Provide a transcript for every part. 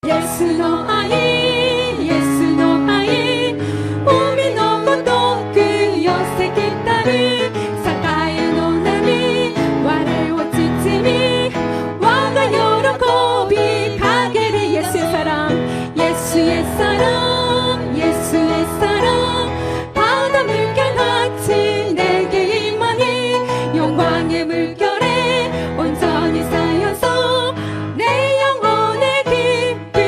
예수 너愛イエスの愛海のごとく寄せきたる栄の波我を包み我が喜び陰り예수의 사랑 예수의 사랑 예수의 사랑 바다 물결 같이 내게 임하니 영광의 물결에 온전히 쌓여서 내 영혼의 기쁨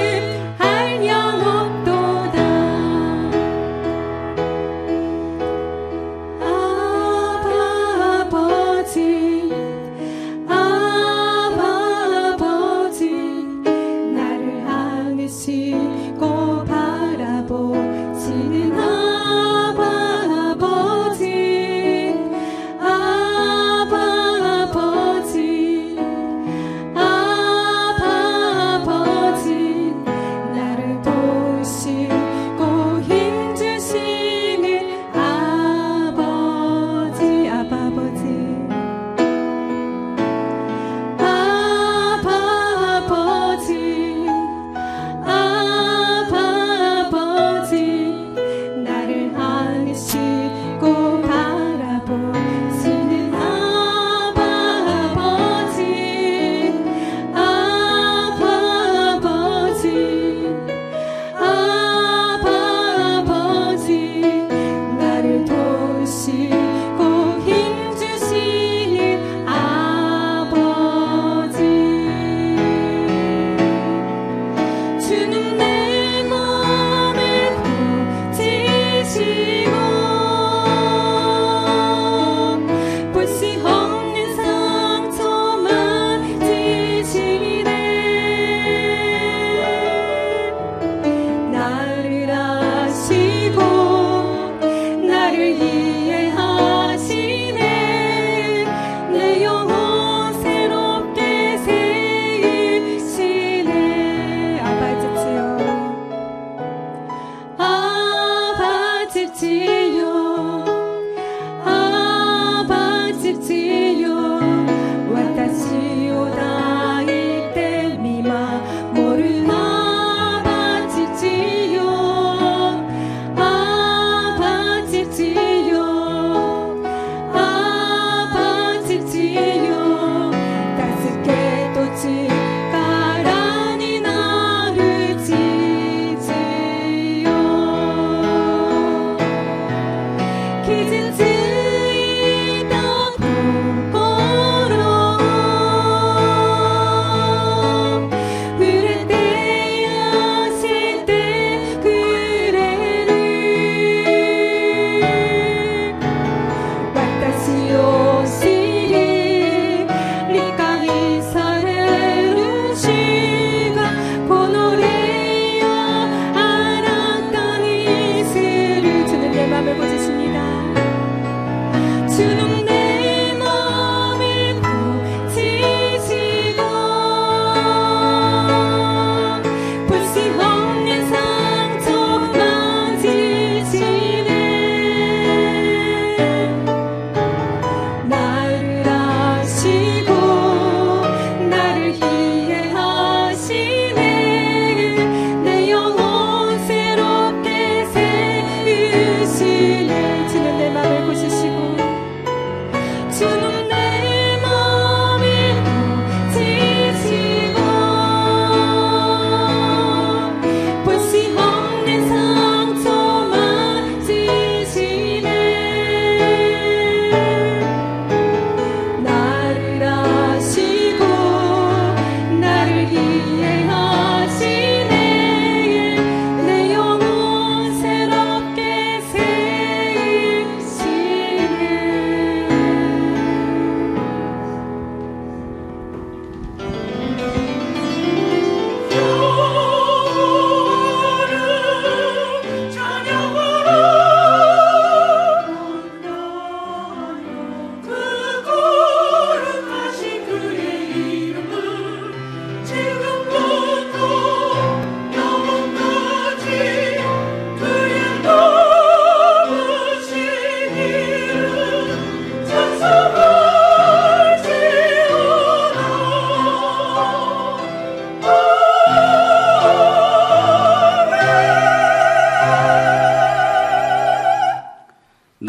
알려없도다. 아버지 아버지 나를 안으시고 바라보시니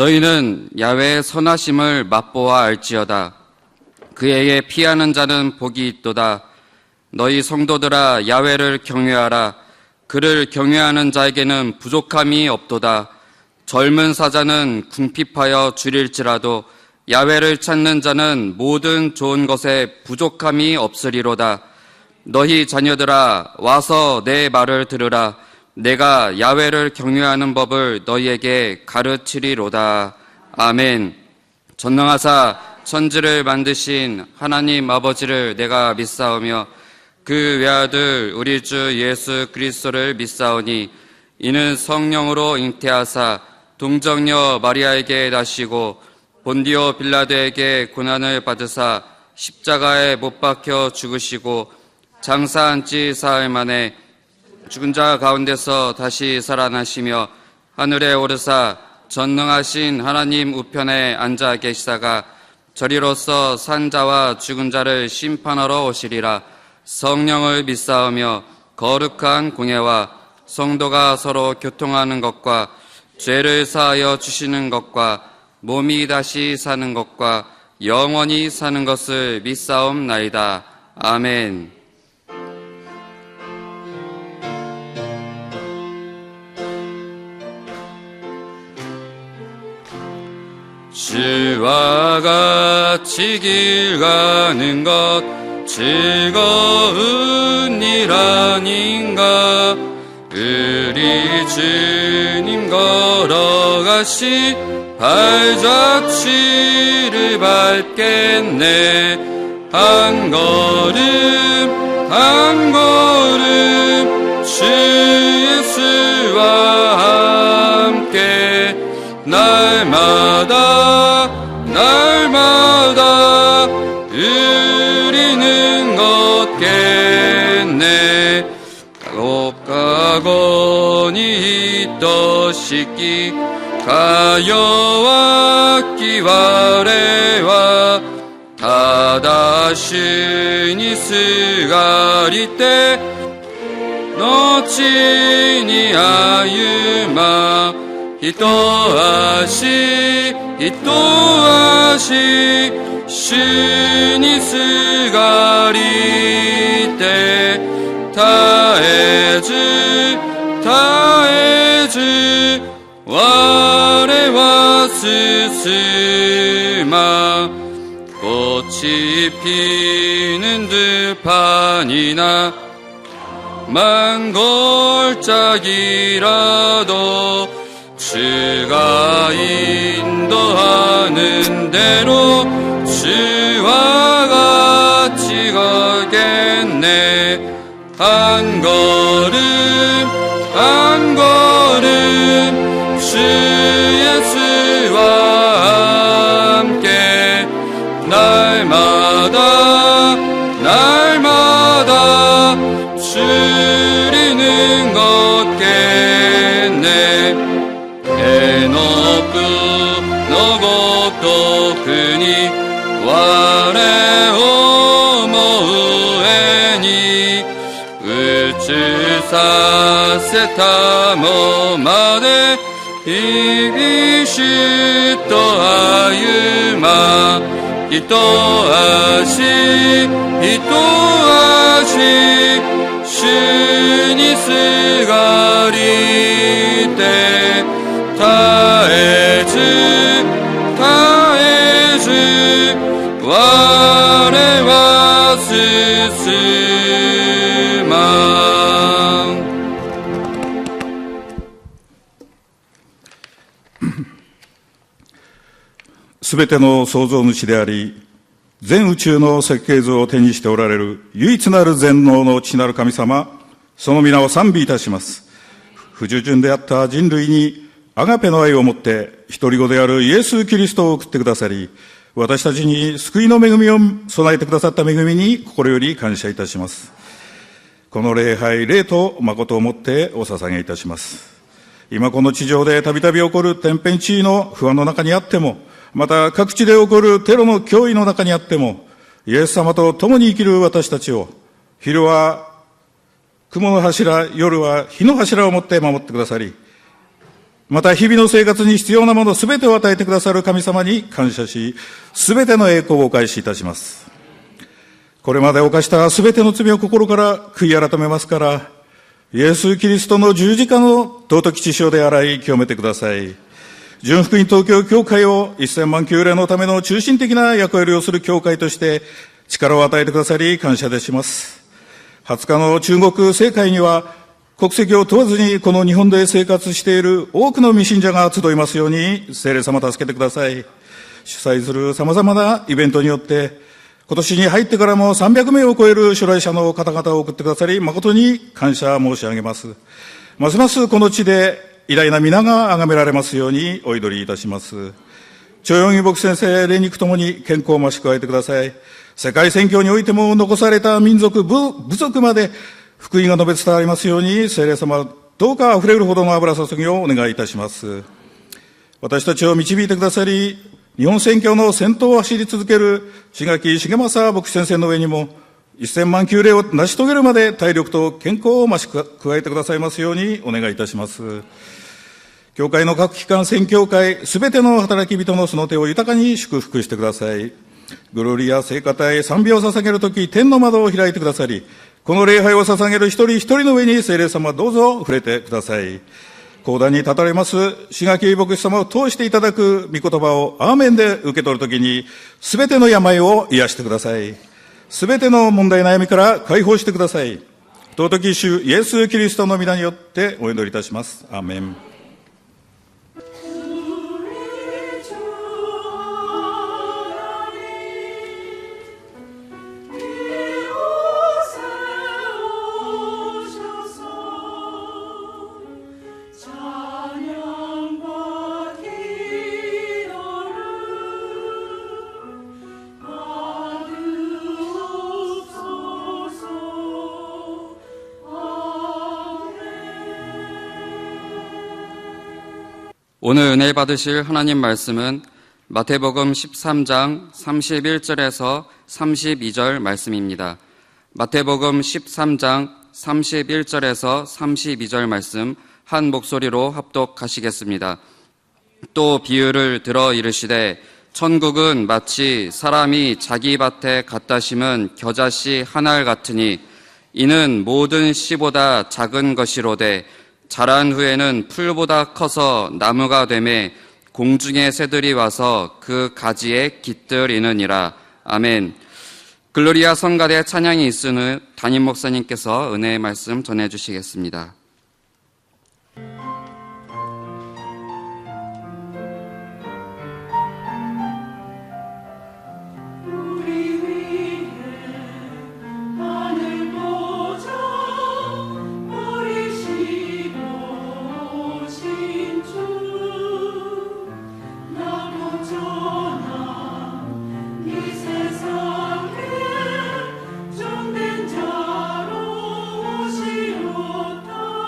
너희는 야훼의 선하심을 맛보아 알지어다. 그에게 피하는 자는 복이 있도다. 너희 성도들아 야훼를 경외하라. 그를 경외하는 자에게는 부족함이 없도다. 젊은 사자는 궁핍하여 줄일지라도 야훼를 찾는 자는 모든 좋은 것에 부족함이 없으리로다. 너희 자녀들아 와서 내 말을 들으라. 내가 야훼를 경외하는 법을 너희에게 가르치리로다. 아멘. 전능하사 천지를 만드신 하나님 아버지를 내가 믿사오며 그 외아들 우리 주 예수 그리스도를 믿사오니 이는 성령으로 잉태하사 동정녀 마리아에게 나시고 본디오 빌라도에게 고난을 받으사 십자가에 못 박혀 죽으시고 장사한 지 사흘 만에 죽은 자 가운데서 다시 살아나시며 하늘에 오르사 전능하신 하나님 우편에 앉아 계시다가 저리로서 산 자와 죽은 자를 심판하러 오시리라. 성령을 믿사오며 거룩한 공예와 성도가 서로 교통하는 것과 죄를 사하여 주시는 것과 몸이 다시 사는 것과 영원히 사는 것을 믿사옵나이다. 아멘. 주와 같이 길 가는 것 즐거운 일 아닌가. 우리 주님 걸어가시 발자취를 밟겠네. 한 걸음 한 걸음 주 예수와 함께 날마다 날마다 우리는 걷겠네. 가고가고니 히토시키 가요와 기와레와 다다시니 스가리테 노치니 아유마 히토아시 히토아시 주니 스가리테 타에즈 타에즈 와레와 스스마. 꽃이 피는 들판이나 만골짜기라도 주가 인도하는 대로 주와 같이 가겠네. 한 걸음 한 걸음 주 예수와 함께 날마다 날마다 주리는 걷겠네. 에노프 노고토 그니 와레 오모우에니 우추사 세타모 마데 이비슈토 아유마 히토아시 히토아시 주니 스가리테 타에즈 타에즈 와레와 스스마.すべての創造主であり、全宇宙の設計図を手にしておられる唯一なる全能の父なる神様、その皆を賛美いたします。不従順であった人類にアガペの愛をもって一人子であるイエス・キリストを送ってくださり、私たちに救いの恵みを備えてくださった恵みに心より感謝いたします。この礼拝、礼と誠をもってお捧げいたします。今この地上でたびたび起こる天変地異の不安の中にあっても、また各地で起こるテロの脅威の中にあっても、イエス様と共に生きる私たちを、昼は雲の柱、夜は火の柱をもって守ってくださり、また日々の生活に必要なものすべてを与えてくださる神様に感謝し、すべての栄光をお返しいたします。これまで犯したすべての罪を心から悔い改めますから、イエス・キリストの十字架の尊き血潮で洗い清めてください。純福音東京教会を1000万救霊のための中心的な役割をする教会として力を与えてくださり感謝でします。20日の中国政界には国籍を問わずにこの日本で生活している多くの未信者が集いますように聖霊様助けてください。主催する様々なイベントによって今年に入ってからも300名を超える初来者の方々を送ってくださり誠に感謝申し上げます。ますますこの地で偉大な皆が崇められますようにお祈りいたします。長四義牧先生、霊肉ともに健康を増し加えてください。世界宣教においても残された民族、部族まで福音が述べ伝わりますように、聖霊様、どうか溢れるほどの油注ぎをお願いいたします。私たちを導いてくださり、日本宣教の先頭を走り続ける志垣重政牧師先生の上にも、1000万救霊を成し遂げるまで体力と健康を増し加えてくださいますようにお願いいたします。教会の各機関、宣教会、すべての働き人のその手を豊かに祝福してください。グロリア聖歌隊、賛美を捧げるとき、天の窓を開いてくださり、この礼拝を捧げる一人一人の上に聖霊様どうぞ触れてください。講談に立たれます志垣牧師様を通していただく御言葉をアーメンで受け取るときに、すべての病を癒してください。すべての問題悩みから解放してください。尊き主イエス・キリストの皆によってお祈りいたします。アーメン。오늘 은혜 받으실 하나님 말씀은 마태복음 13장 31절에서 32절 말씀입니다. 마태복음 13장 31절에서 32절 말씀 한 목소리로 합독하시겠습니다. 또 비유를 들어 이르시되 천국은 마치 사람이 자기 밭에 갖다 심은 겨자씨 한 알 같으니 이는 모든 씨보다 작은 것이로되 자란 후에는 풀보다 커서 나무가 되매 공중의 새들이 와서 그 가지에 깃들이느니라. 아멘. 글로리아 성가대 찬양이 있으니 담임 목사님께서 은혜의 말씀 전해주시겠습니다. 된 자로 오시옵다.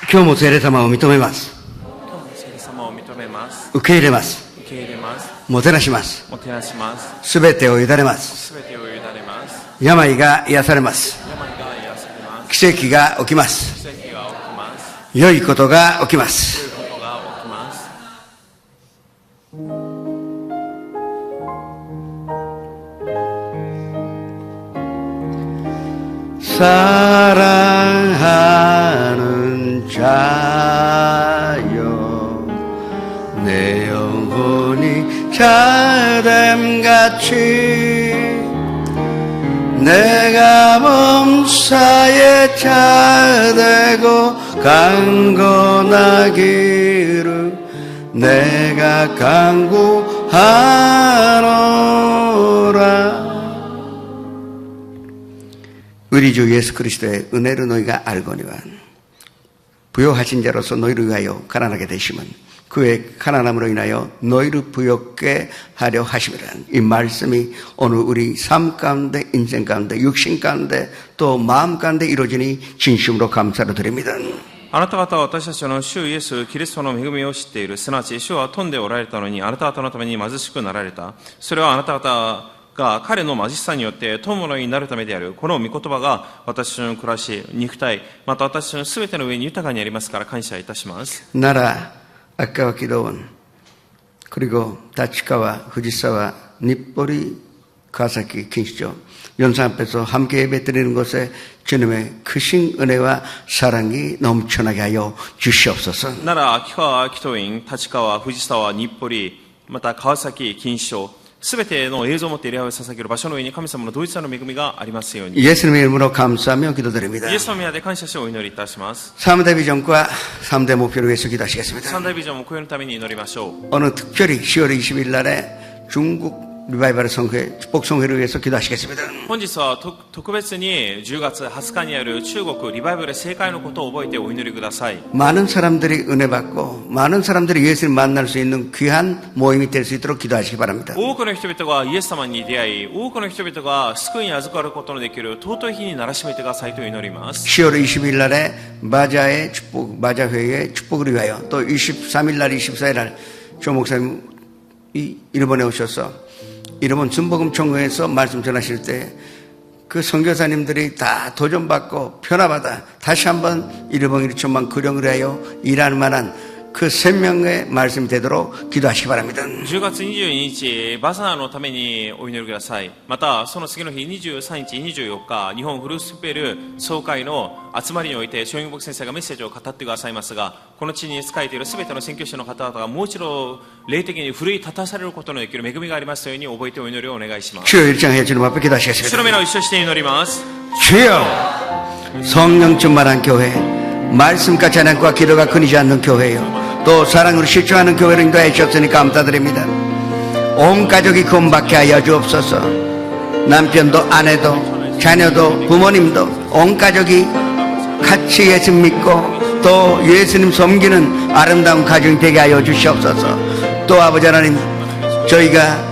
今日も聖霊様を認めます。聖霊様を認めます。受け入れます。受け入れます。もてなします。もてなします。すべてを委ねます。すべてを委ねます。病が癒されます。病が癒されます。奇跡が起きます。奇跡が起きます。良いことが起きます。良いことが起きます。 사랑하는 자여 내 영혼이 자됨같이 내가 범사에 자되고 강건하기를 내가 간구하노라. 우리 주 예수 그리스도의 은혜를 너희가 알거니와 부요하신 자로서 너희를 위하여 가난하게 되심은 그의 가난함으로 인하여 너희를 부욕게 하려 하심이라. 이 말씀이 오늘 우리 삶 가운데, 인생 가운데, 육신 가운데 또 마음 가운데 이루어지니 진심으로 감사를 드립니다. あなた方は私たちの主イエス・キリストの恵みを知っている。すなわち主は富んでおられたのにあなた方のために貧しくなられた。それはあなた方が彼の貧しさによって富むものになるためである。この御言葉が私の暮らし、肉体、また私のすべての上に豊かにありますから感謝いたします。 나라 아까와 기도원 그리고 다치카와 후지사와 닛보리 가사키 긴시죠. 연상 앞에서 함께 예배드리는 것에 주님의 크신 은혜와 사랑이 넘쳐나게 하여 주시옵소서. 奈良、秋川、木戸院、立川、藤沢、日暮里、また川崎、錦糸町、すべての映像を持って礼拝を捧げる場所の上に神様の同一なる恵みがありますように。 예수님의 이름으로 감사하며 기도드립니다. イエスの宮で感謝しお祈りいたします。 3대 비전과 3대 목표를 위해서 기도하시겠습니다. 三大ビジョン目標のために祈りましょう。 오늘 특별히 10월 20일 날에 중국 리바이벌 성회, 축복 성회를 위해서 기도하시겠습니다. 本日は特別に10月20日にある中国リバイバル正会のことを覚えてお祈りください。 많은 사람들이 은혜 받고 많은 사람들이 예수를 만날 수 있는 귀한 모임이 될 수 있도록 기도하시기 바랍니다. 多くの人々がイエス様に出会い、多くの人々が救いに預かることのできる尊い日にならしめてくださいと祈ります。 10월 20일 날에 마자의 축복, 마자회의 축복을 위하여 또 23일 날, 24일 날 조 목사님 일본에 오셔서 일본 순복음 총회에서 말씀 전하실 때 그 선교사님들이 다 도전받고 변화받아 다시 한번 일본 1천만 구령을 위하여 일할 만한 그 생명의 말씀이 되도록 기도하시기 바랍니다. 10月22日、バザーのためにお祈りください。また、その次の日23日、24日、日本フルスペル総会の集まりにおいて、松陰牧先生がメッセージを語ってくださいますが、この地に仕えているすべての宣教師の方々がもう一度、霊的に奮い立たされることのできる恵みがありますように覚えてお祈りをお願いします。 주여 일장해 주님 앞에 기도하시겠습니다. 主の皆を一緒して祈ります。 주여 성령 충만한 교회, 말씀까지 하나님과 기도가 끊이지 않는 교회요, 또 사랑으로 실종하는 교회를 인도해 주셨으니 감사드립니다. 온 가족이 구원받게 하여 주옵소서. 남편도 아내도 자녀도 부모님도 온 가족이 같이 예수 믿고 또 예수님 섬기는 아름다운 가정이 되게 하여 주시옵소서. 또 아버지 하나님, 저희가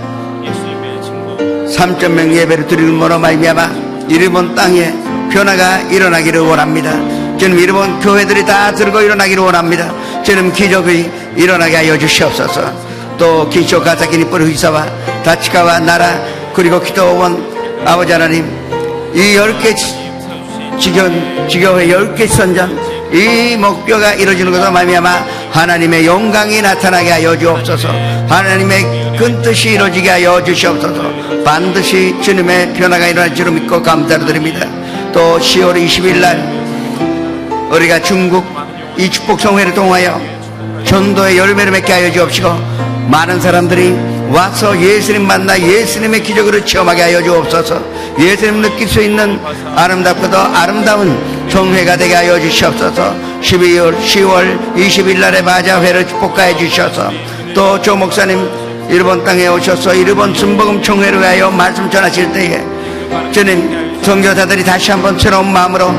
3,000명 예배를 드리는 거로 말미암아 일본 땅에 변화가 일어나기를 원합니다. 주님, 일본 교회들이 다 들고 일어나기를 원합니다. 주님, 기적이 일어나게 하여 주시옵소서. 또 기초 가사키 니뿌리 후지사와 다치카와 나라 그리고 기도원 아버지 하나님, 이 10개 지교회 10개 선전 이 목표가 이루어지는 것으로 말미암아 하나님의 영광이 나타나게 하여 주옵소서. 하나님의 큰 뜻이 이루어지게 하여 주시옵소서. 반드시 주님의 변화가 일어날 줄을 믿고 감사를 드립니다. 또 10월 20일 날 우리가 중국 이 축복성회를 통하여 전도의 열매를 맺게 하여 주옵시고, 많은 사람들이 와서 예수님 만나 예수님의 기적으로 체험하게 하여 주옵소서. 예수님 느낄 수 있는 아름답고도 아름다운 성회가 되게 하여 주시옵소서. 10월 20일 날에 마자회를 축복하여 주셔서, 또 조 목사님 일본 땅에 오셔서 일본 순복음 총회를 위하여 말씀 전하실 때에 주님, 선교사들이 다시 한번 새로운 마음으로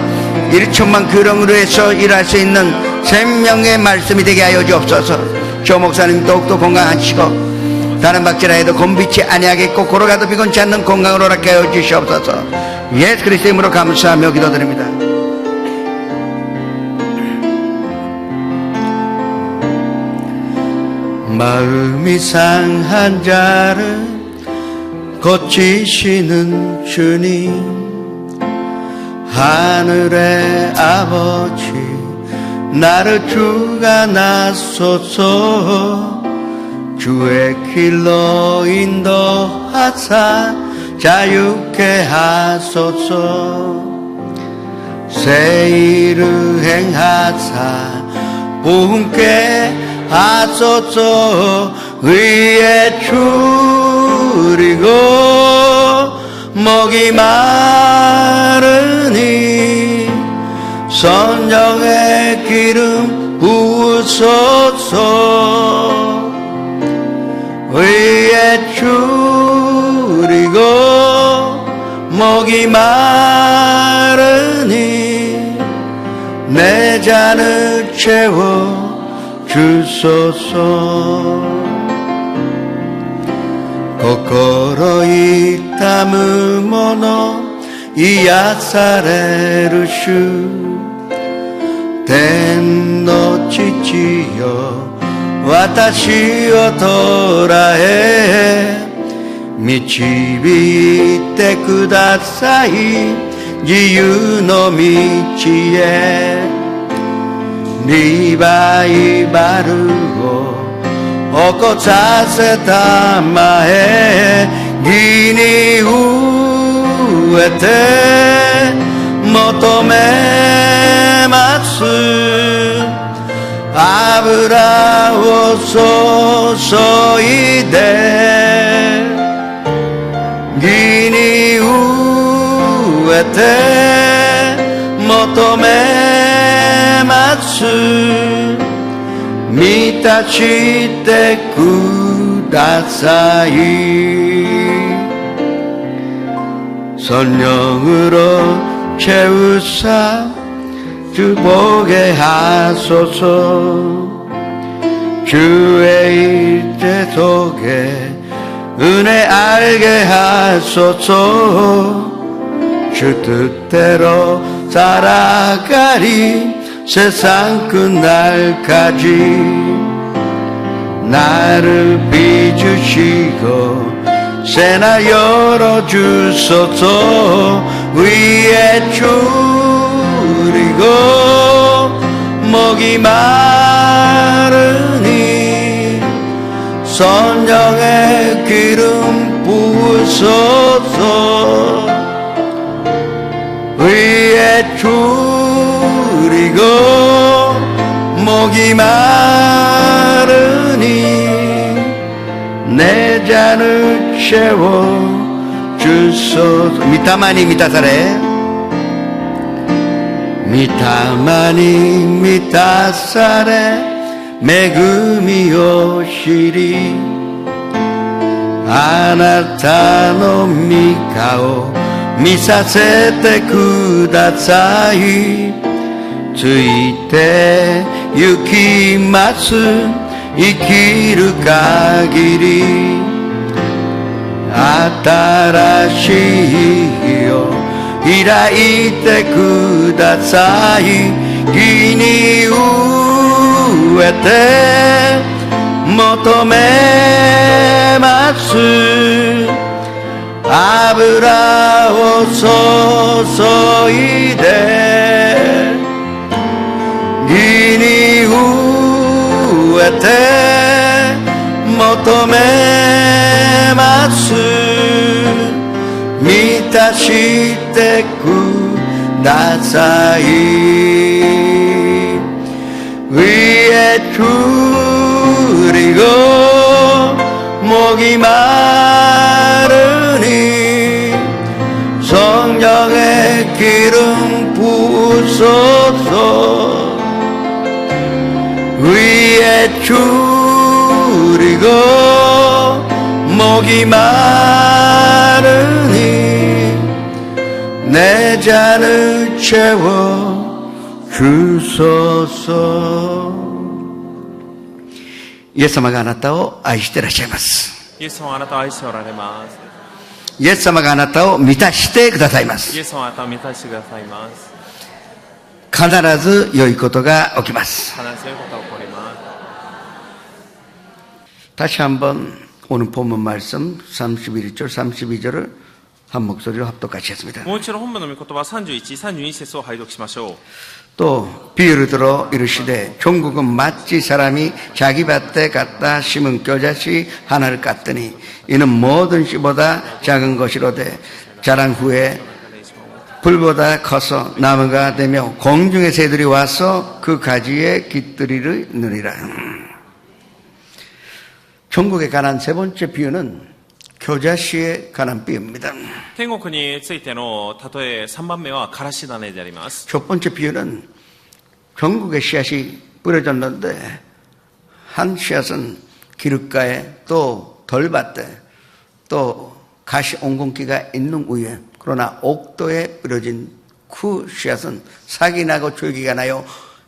1천만 교령으로 해서 일할 수 있는 생명의 말씀이 되게 하여 주옵소서. 조 목사님 더욱더 건강하시고 다른 박지라 해도 곤비치 아니하겠고 걸어가도 비곤치 않는 건강으로 허락해 하여 주시옵소서. 예수 그리스도 이름으로 감사하며 기도드립니다. 마음이 상한 자를 고치시는 주님, 하늘의 아버지 나를 주관하소서. 주의 길로 인도하사 자유케 하소서. 새 일을 행하사 부흥케 하소서. 의에 줄이고 목이 마르니 선정의 기름 부으소서. 의에 줄이고 목이 마르니 내 잔을 채워 주소서.心痛む者癒される主、天の父よ私を捉え導いてください。自由の道へリバイバルを起こさせたまえ、義に飢えて求めます。油を注いで義に飢えて求めます。満たしてください。 성령으로 채우사 주 보게 하소서. 주의 일제 속에 은혜 알게 하소서. 주 뜻대로 살아가리 세상 끝날까지. 나를 비추시고 새나 열어주소서. 위에 줄이고 목이 마르니 선정의 기름 부으소서. 위에 줄이고 목이 마르니 내 잔을 채워 주소서. 미타마니 미타사레 미타마니 미타사레 恵みを知りあなたの御顔見させてください。ついて行きます生きる限り。新しい日を開いてください。義に飢えて求めます。油を注いで義に飢えて求めます。満たしてください。위에 줄이고 목이 마르니 성령의 기름 부으소서. 위에 줄이고 목이 마르니 내 잔을 채워 주소서. 예수님가 あなたを愛していらっしゃいます。イエス様はあなたを愛しておられます。イエス様があなたを満たしてくださいます。イエス様はあなたを満たしてくださいます。必ず良いことが起きます。必ず良いことが起こりま 다시 한번 오늘 본문 말씀 31절, 32절을 한 목소리로 합독같이 했습니다. もう一度本文の御言葉31、32節を拝読しましょう。 또 비유를 들어 이르시되 종국은 마치 사람이 자기 밭에 갖다 심은 겨자씨 하나를 깠더니 이는 모든 씨보다 작은 것이로되 자란 후에 불보다 커서 나무가 되며 공중의 새들이 와서 그 가지에 깃들이를 누리라. 종국에 관한 세 번째 비유는 겨자씨에 관한 비유입니다. 天国についての例え3番目はからし種であります。 첫 번째 비유는 전국에 씨앗이 뿌려졌는데 한 씨앗은 기름가에 또 덜밭에 또 가시 옹공기가 있는 위에 그러나 옥도에 뿌려진 그 씨앗은 삭이 나고 줄기가 나요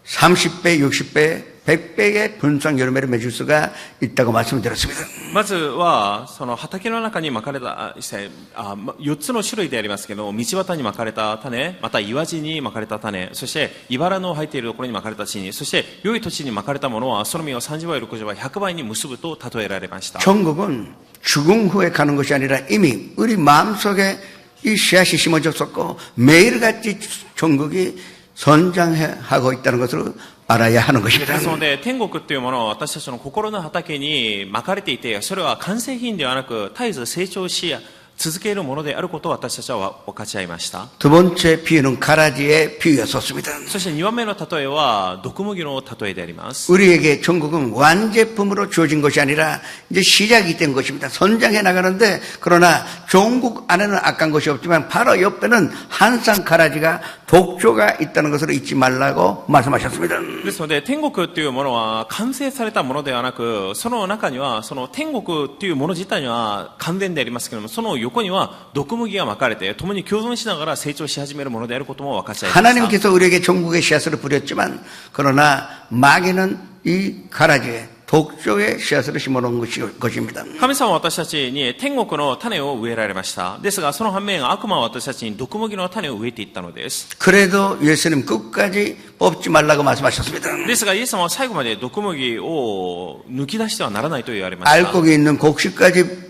30배, 60배, 100배의 분성 열매를 맺을 수가 있다고 말씀드렸습니다. まずは、その畑の中にまかれた、4つの種類でありますけど、道端にまかれた種、また岩地にまかれた種、そして茨の生えているところにまかれた地、そして良い土地にまかれたものは、その実を30倍、60倍、100倍に結ぶと例えられました。 천국은 죽음 후에 가는 것이 아니라 이미 우리 마음속에 이 씨앗이 심어졌었고 매일같이 천국이 선장하고 있다는 것을 알아야 하는 것입니다. ですので、天国というものは私たちの心の畑にまかれていて、それは完成品ではなく、絶えず成長し続けるものであることを私たちは分かち合いました。 두 번째 비유는 가라지의 비유였었습니다. そして2番目の例えは、毒麦の例えであります。 우리에게 천국은 완제품으로 주어진 것이 아니라 이제 시작이 된 것입니다. 선장해 나가는데 그러나 종국 안에는 악한 것이 없지만 바로 옆에는 항상 가라지가 독조가 있다는 것을 잊지 말라고 말씀하셨습니다. ですので、天国というものは完成されたものではなく、その中には、その天国というもの自体には完全でありますけれども、その横には毒麦がまかれて、共に共存しながら成長し始めるものであることも分かち合いました。 하나님께서 우리에게 천국의 씨앗을 뿌렸지만 그러나 마귀는 이 가라지에 독조의 씨앗을 심어놓은 것입니다. 神様は私たちに天国の種を植えられました。ですが、その反面、悪魔は私たちに毒麦の種を植えていったのです。 그래도 예수님 끝까지 뽑지 말라고 말씀하셨습니다. ですが、イエス様は最後まで毒麦を抜き出してはならないと言われました。 알곡이 있는 곡식까지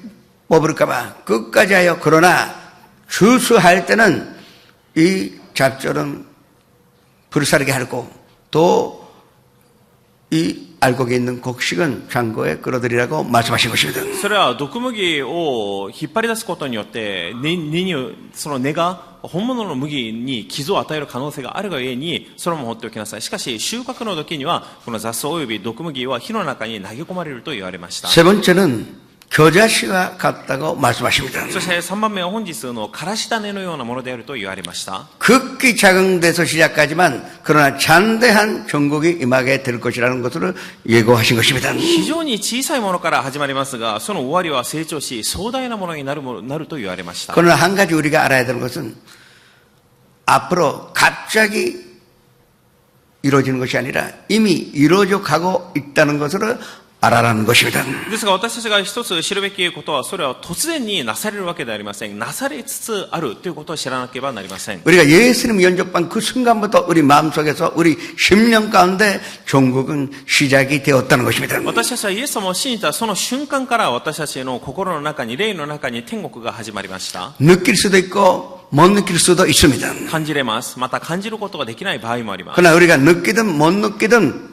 뽑을까봐 끝까지 하여 그러나 주수할 때는 이 잡절은 불사르게 하고 또 이 알곡에 있는 곡식은 창고에 끌어들이라고 말씀하신 것입니다. それは毒麦を引っ張り出すことによってその根が本物の麦に傷を与える可能性があるがゆえにそれも放っておきなさい。しかし収穫の時にはこの雑草および毒麦は火の中に投げ込まれると言われました。 세 번째는 겨자씨가 같다고 말씀하십니다. そして3番目は本日のからし種のようなものであると言われました。 극히 작은 데서 시작하지만 그러나 장대한 전국이 임하게 될 것이라는 것을 예고하신 것입니다. 非常に小さいものから始まりますが、その終わりは成長し壮大なものになると言われました。 그러나 한 가지 우리가 알아야 되는 것은 앞으로 갑자기 이루어지는 것이 아니라 이미 이루어져 가고 있다는 것을 알아라는 것입니다. ですが私たちが一つ知るべきことは、それは突然になされるわけではありません。なされつつあるということを知らなければなりません。 우리가 예수님 영접한 그 순간부터 우리 마음속에서 우리 심령 가운데 종국은 시작이 되었다는 것입니다. 私たちはイエス様を信じたその瞬間から私たちの心の中に、霊の中に天国が始まりました。 느낄 수도 있고 못 느낄 수도 있습니다. 感じれます。また感じることができない場合もあります。 그러나 우리가 느끼든 못 느끼든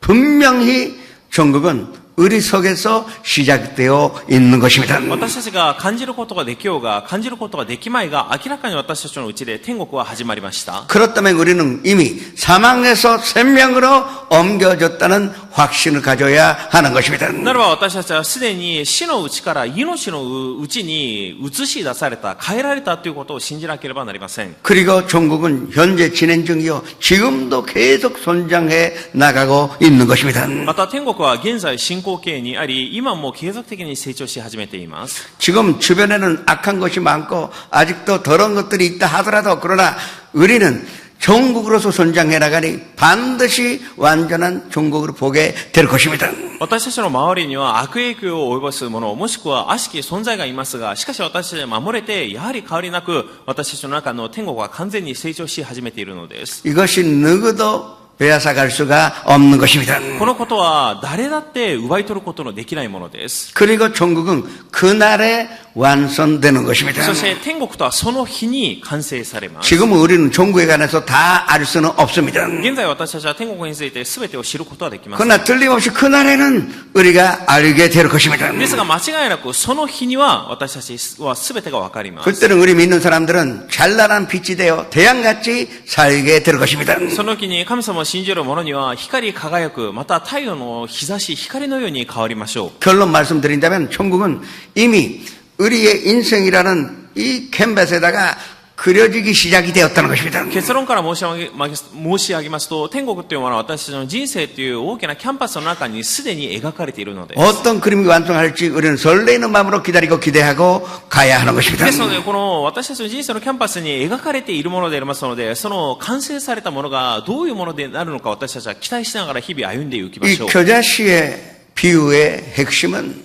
분명히 종국은 우리 속에서 시작되어 있는 것입니다. 私たちが感じることができようが感じることができまいが、明らかに私たちのうちで天国は始まりました。 그렇다면 우리는 이미 사망에서 생명으로 옮겨졌다는 확신을 가져야 하는 것입니다. ならば私たちはすでに死のうちから命のうちに移し出された、変えられたということを信じなければなりません。 그리고 종국은 현재 진행 중이요 지금도 계속 선장해 나가고 있는 것입니다. また天国は現在進行形にあり、今も継続的に成長し始めています。 지금 주변에는 악한 것이 많고 아직도 더러운 것들이 있다 하더라도 그러나 우리는 종국으로서 선장해 나가니 반드시 완전한 종국으로 보게 될 것입니다. 私たちの周りには悪影響を及ぼすもの、もしくは悪しき存在がいますが、しかし私たちは守れて、やはり変わりなく私たちの中の天国は完全に成長し始めているのです。 이것이 누구도 빼앗아갈 수가 없는 것입니다. このことは誰だって奪い取ることのできないものです。 그리고 천국은 그날에 완성되는 것입니다. そして天国とはその日に完成されます。 지금은 우리는 천국에 관해서 다 알 수는 없습니다. 現在私たちは天国について全てを知ることはできません。 그러나 틀림없이 그날에는 우리가 알게 될 것입니다. ですが間違いなくその日には私たちは全てがわかります。 그때는 우리 믿는 사람들은 찬란한 빛이 되어 태양같이 살게 될 것입니다. その日に神様を信じる者には光り輝く、また太陽の日差し、光のように変わりましょう。 결론 말씀드린다면 천국은 이미 우리의 인생이라는 이 캔버스에다가 그려지기 시작이 되었다는 것입니다. 結論から申し上げますと、天国というものは私たちの人生という大きなキャンパスの中にすでに描かれているのです。 어떤 그림이 완성할지 우리는 설레이는 마음으로 기다리고 기대하고 가야 하는 것입니다. ですので、この私たちの人生のキャンパスに描かれているものでありますので、その完成されたものがどういうものでなるのか私たちは期待しながら日々歩んでいきま 이 しょう。 겨자씨의 비유의 핵심은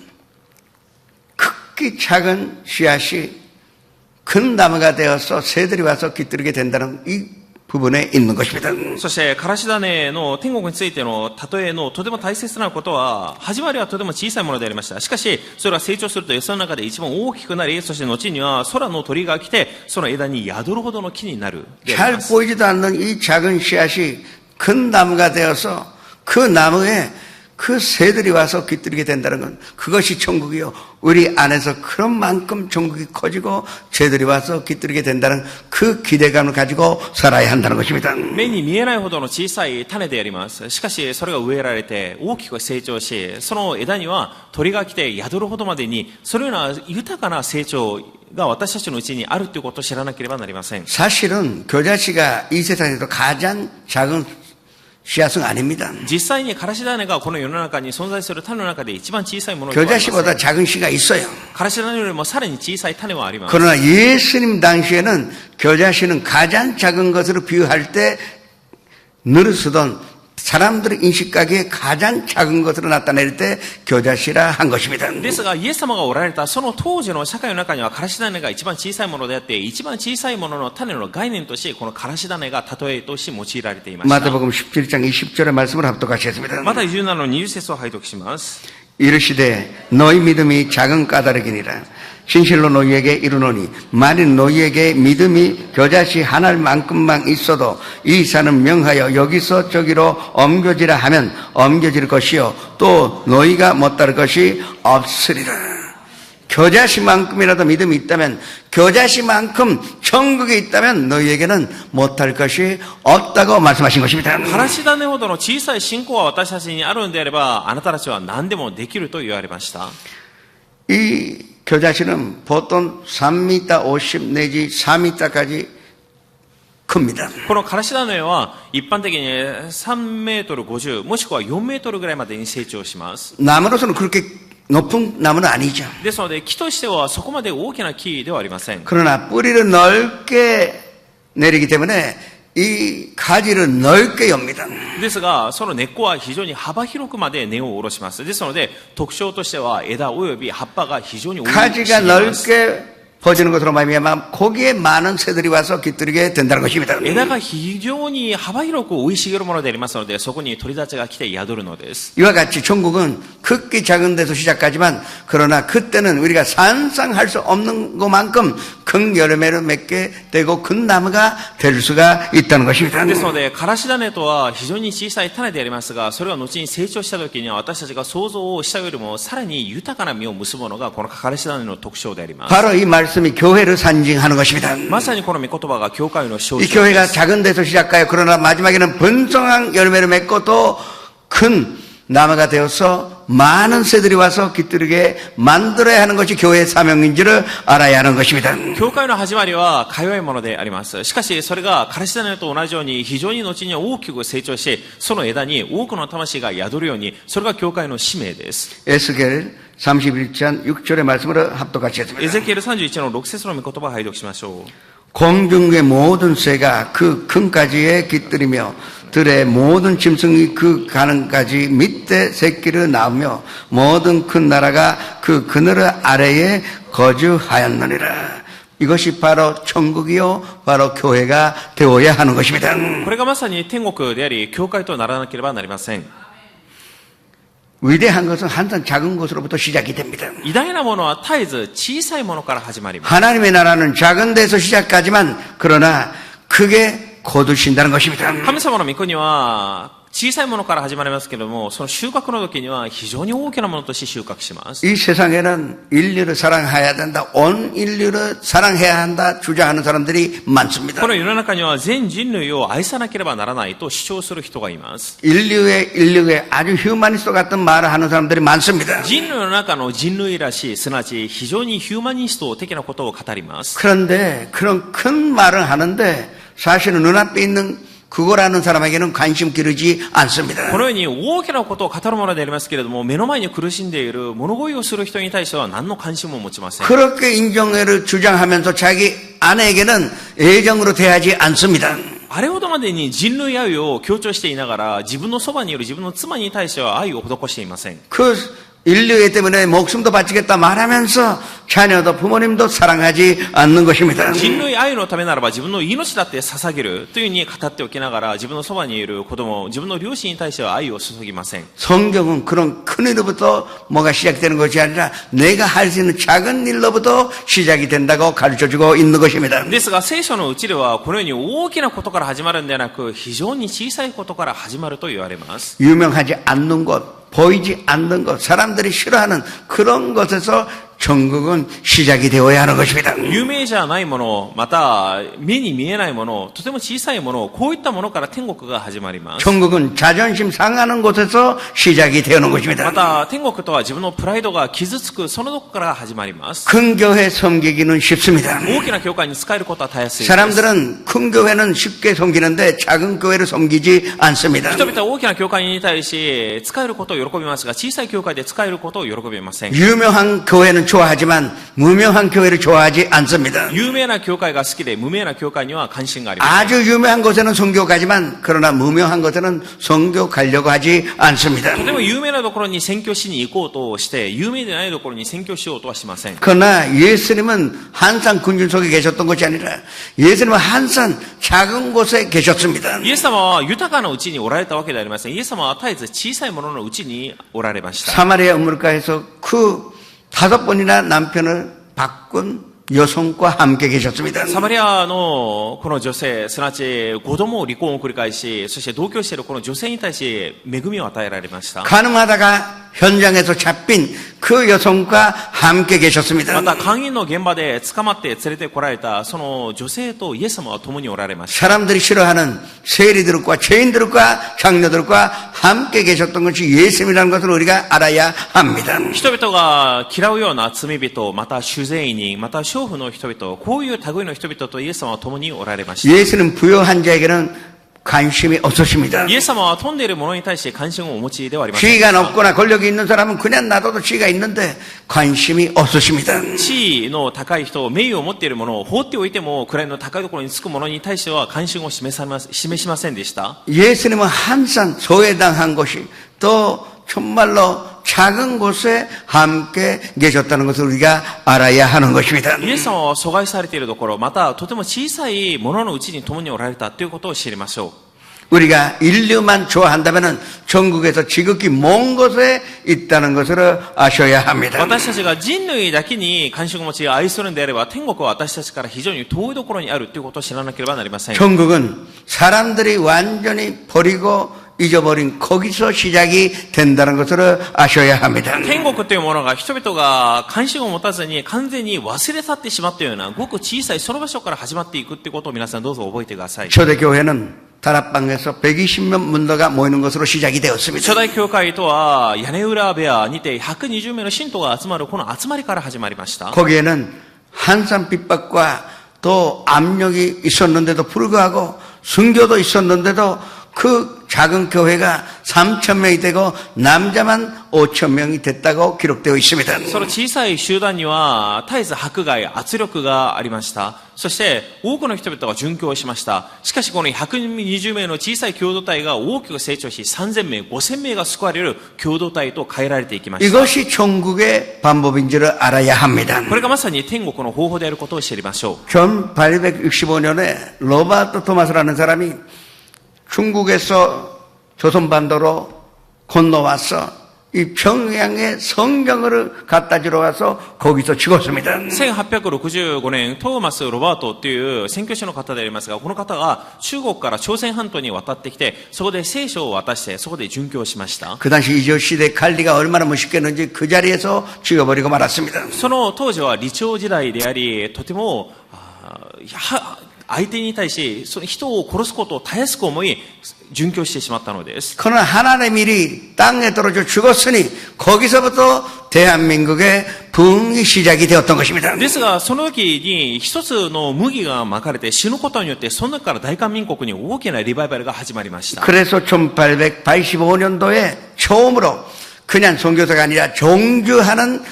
극히 작은 씨앗이 큰 나무가 되어서 새들이 와서 깃들게 된다는 이 부분에 있는 것입니다. そして、からし種の天国についての例えのとても大切なことは、始まりはとても小さいものでありました。しかし、それは成長するとその中で一番大きくなり、そして後には空の鳥が来て、その枝に宿るほどの木になるであり 잘 ます。 보이지도 않는 이 작은 씨앗이 큰 나무가 되어서 그 나무에 그 새들이 와서 깃들게 된다는 건 그것이 천국이요. 우리 안에서 그런 만큼 천국이 커지고 새들이 와서 깃들게 된다는 그 기대감을 가지고 살아야 한다는 것입니다. 目に見えないほどの小さい種であります。しかし、それが植えられて大きく成長し、その枝には鳥が来て宿るほどまでに、そのような豊かな成長が私たちのうちにあるということを知らなければなりません。 사실은 겨자씨가 이 세상에서 가장 작은 씨앗은 아닙니다. 実際にからし種がこの世の中に存在する種の中で一番小さいものではありません。 겨자씨보다 작은 씨가 있어요. からし種よりもさらに小さい種はあります。 그러나 예수님 당시에는 겨자씨는 가장 작은 것으로 비유할 때 늘 쓰던 사람들의 인식가기에 가장 작은 것으로 나타낼 때 겨자씨라 한 것입니다. ですが、イエス様がおられたその当時の社会の中にはからし種が一番小さいものであって、一番小さいものの種の概念としてこのからし種が例えとして用いられていました。 마태복음 17장 20절의 말씀을 합독하시겠습니다. また17の20節を拝読します。 이르시되 너희 믿음이 작은 까닭이니라. 진실로 너희에게 이르노니 만일 너희에게 믿음이 겨자씨 한 알만큼만 있어도 이 산은 명하여 여기서 저기로 옮겨지라 하면 옮겨질 것이요 또 너희가 못다를 것이 없으리라. 겨자씨만큼이라도 믿음이 있다면 겨자씨만큼 천국에 있다면 너희에게는 못할 것이 없다고 말씀하신 것입니다. からし種ほどの小さい信仰は私たちにあるのであれば、あなたたちは何でもできると言われました。 이 겨자씨는 보통 3m 50 내지 4m까지 큽니다. このからし種は一般的に3メートル50もしくは4メートルぐらいまでに成長します。 나무로서는 그렇게 높은 나무는 아니죠. ですので木としてはそこまで大きな木ではありません。 그러나 뿌리를 넓게 내리기 때문에 이 가지를 넓게 엽니다. ですが、その根っこは非常に幅広くまで根を下ろします。ですので、特徴としては枝及び葉っぱが非常に多い。 가지가 넓게 퍼지는 것으로 말미암아 거기에 많은 새들이 와서 깃들이게 된다는 것입니다. 枝が非常に幅広く生い茂るものでありますので、そこに鳥たちが来て宿るのです。 이와 같이 천국은 극히 작은 데서 시작하지만 그러나 그때는 우리가 상상할 수 없는 것만큼 큰 열매를 맺게 되고 큰 나무가 될 수가 있다는 것입니다. ですので、からし種とは非常に小さい種でありますが、それが後に成長した時には私たちが想像をしたよりもさらに豊かな実を結ぶのがこのからし種の特徴であります。 바로 이 말씀이 교회를 상징하는 것입니다. まさにこの御言葉が教会の象 이 徴 교회가 작은 데서 시작하여 그러나 마지막에는 번성한 열매를 맺고 또 큰 나무가 되어서 많은 새들이 와서 깃들게 만들어야 하는 것이 교회의 사명인지를 알아야 하는 것입니다. 教会の始まりはか弱いものであります。しかしそれがからし種と同じように非常に後には大きく成長し、その枝に多くの魂が宿るように、それが教会の使命です。 에스겔 31장 6절의 말씀으로 합독하시겠습니다. エゼキエル31の6節の御言葉を拝読しましょう。 공중의 모든 새가 그 금가지에 깃들이며 들의 모든 짐승이 그 가는가지 밑에 새끼를 낳으며 모든 큰 나라가 그 그늘 아래에 거주하였느니라. 이것이 바로 천국이요, 바로 교회가 되어야 하는 것입니다. これがまさに天国であり、教会とならなければなりません。 위대한 것은 항상 작은 것으로부터 시작이 됩니다. 偉大なものは絶えず小さいものから始まります。 하나님의 나라는 작은 데서 시작하지만 그러나 크게 거두신다는 것입니다. 神様の御国は小さいものから始まりますけれども、その収穫の時には非常に大きなものとして収穫します。 이 세상에는 인류를 사랑해야 된다, 온 인류를 사랑해야 한다 주장하는 사람들이 많습니다. この世の中には全人類を愛さなければならないと主張する人がいます。 인류의 아주 휴머니스트 같은 말을 하는 사람들이 많습니다. 人類の中の人類らしい、すなわち非常にヒューマニスト的なことを語ります。 그런데 그런 큰 말을 하는데 사실은 눈앞에 있는 그거라는 사람에게는 관심 기르지 않습니다. このように大きなことを語るものでありますけれども、目の前に苦しんでいる物乞いをする人に対しては何の関心も持ちません。 그렇게 인정회를 주장하면서 자기 아내에게는 애정으로 대하지 않습니다. あれほどまでに人類愛を強調していながら、自分のそばにいる自分の妻に対しては愛を施していません。 그 인류애 때문에 목숨도 바치겠다 말하면서 자녀도 부모님도 사랑하지 않는 것입니다. 人類愛のためならば自分の命だって捧げるというふうに語っておきながら、自分のそばにいる子供、自分の両親に対しては愛を注ぎません。 성경은 그런 큰 일로부터 뭐가 시작되는 것이 아니라 내가 할 수 있는 작은 일로부터 시작이 된다고 가르쳐주고 있는 것입니다. ですが聖書のうちではこのように大きなことから始まるんではなく、非常に小さいことから始まると言われます。 유명하지 않는 것, 보이지 않는 것, 사람들이 싫어하는 그런 것에서 천국은 시작이 되어야 하는 것입니다. 有名じゃないもの、また目に見えないもの、とても小さいもの、こういったものから天国が始まります。 천국은 자존심 상하는 곳에서 시작이 되는 것입니다. また天国とは自分のプライドが傷つくそのとこから始まります。 큰 교회 섬기기는 쉽습니다. 大きな教会に使えることはたやすいです。 사람들은 큰 교회는 쉽게 섬기는데 작은 교회를 섬기지 않습니다. 人々は大きな教会に対し使えることを喜びますが、小さい教会で使えることを喜びません。 유명한 교회는 좋아하지만 무명한 교회를 좋아하지 않습니다. 有名な教会が好きで無名な教会には関心があります。 아주 유명한 곳에는 선교 가지만 그러나 무명한 곳에는 선교 가려고 하지 않습니다. とても有名なところに宣教しに行こうとして、有名でないところに宣教しようとはしません。 그러나 예수님은 항상 군중 속에 계셨던 것이 아니라 예수님은 항상 작은 곳에 계셨습니다. イエス様は豊かなうちにおられたわけではありません。イエス様は絶えず小さいもののうちにおられました。 사마리아 우물가에서 그 5번이나 남편을 바꾼 여성과 함께 계셨습니다. サマリアのこの女性、すなわち5度も離婚を繰り返し、そして同居しているこの女性に対し恵みを与えられました。 가늠하다가 현장에서 잡힌 그 여성과 함께 계셨습니다. また勧誘の現場で捕まって連れてこられたその女性とイエス様は共におられました。 사람들이 싫어하는 세리들과 죄인들과 장녀들과 함께 계셨던 것이 예수님이라는 것을 우리가 알아야 합니다. 人々が嫌うような罪人、また酒税人、また娼婦の人々、こういう類の人々とイエス様は共におられました。 예수는 부요한 자에게는 관심이 없으십니다. イエス様は富んでいる者に対して関心をお持ちではありません。 지위가 높거나 권력이 있는 사람은 그냥 놔둬도 지위가 있는데 관심이 없으십니다. 地位の高い人、名誉を持っている者を放っておいても位の高いところにつく者に対しては関心を示しませんでした。 예수님은 항상 소외당한 곳이 또 정말로 작은 곳에 함께 계셨다는 것을 우리가 알아야 하는 것입니다. イエス様は阻害されているところ、またとても小さいもののうちに共におられたということを知りましょう。 우리가 인류만 좋아한다면 전국에서 지극히 먼 곳에 있다는 것을 아셔야 합니다. 私たちが人類だけに関心を持ち愛するのであれば、天国は私たちから非常に遠いところにあるということを知らなければなりません。 천국은 사람들이 완전히 버리고 잊어버린 거기서 시작이 된다는 것을 아셔야 합니다. 天国というものが人々が関心を持たずに完全に忘れ去ってしまったようなごく小さいその場所から始まっていくということを皆さんどうぞ覚えてください。 초대교회는 다락방에서 120명 문도가 모이는 것으로 시작이 되었습니다. 初代教会とは屋根裏部屋にて120名の信徒が集まるこの集まりから始まりました。 거기에는 한산 핍박과 또 압력이 있었는데도 불구하고 순교도 있었는데도 그 작은 교회가 3,000명이 되고 남자만 5,000명이 됐다고 기록되어 있습니다. その小さい集団には絶えず迫害、圧力がありました。そして多くの人々が殉教しました。しかしこの120名の小さい共同体が大きく成長し、3000名、5000名が救われる共同体と変えられていきました。 이것이 천국의 방법인 줄을 알아야 합니다. これがまさに天国の方法であることを知りましょう。 1865년에 로바르토 토마스라는 사람이 중국에서 조선반도로 건너와서 이 평양에 성경을 갖다 주러 와서 거기서 죽었습니다. 1865年、トーマス・ロバートという宣教師の方でありますが、この方が中国から朝鮮半島に渡ってきて、そこで聖書を渡して、そこで殉教しました。 그 당시 이조 시대 관리가 얼마나 무식했는지 그 자리에서 죽여버리고 말았습니다. その当時は李朝時代であり、とても相手に対しその人を殺すことをたやすく思い殉教してしまったのです。 그러나 하나님의 일이 땅에 떨어져 죽었으니 거기서부터 대한민국의 부흥이 시작이 되었던 것입니다. ですがその時に一つの麦がまかれて死ぬことによってその中から大韓民国に大きなリバイバルが始まりました。 그래서 1885년도에 처음으로 그냥 선교사가 아니라 종주하는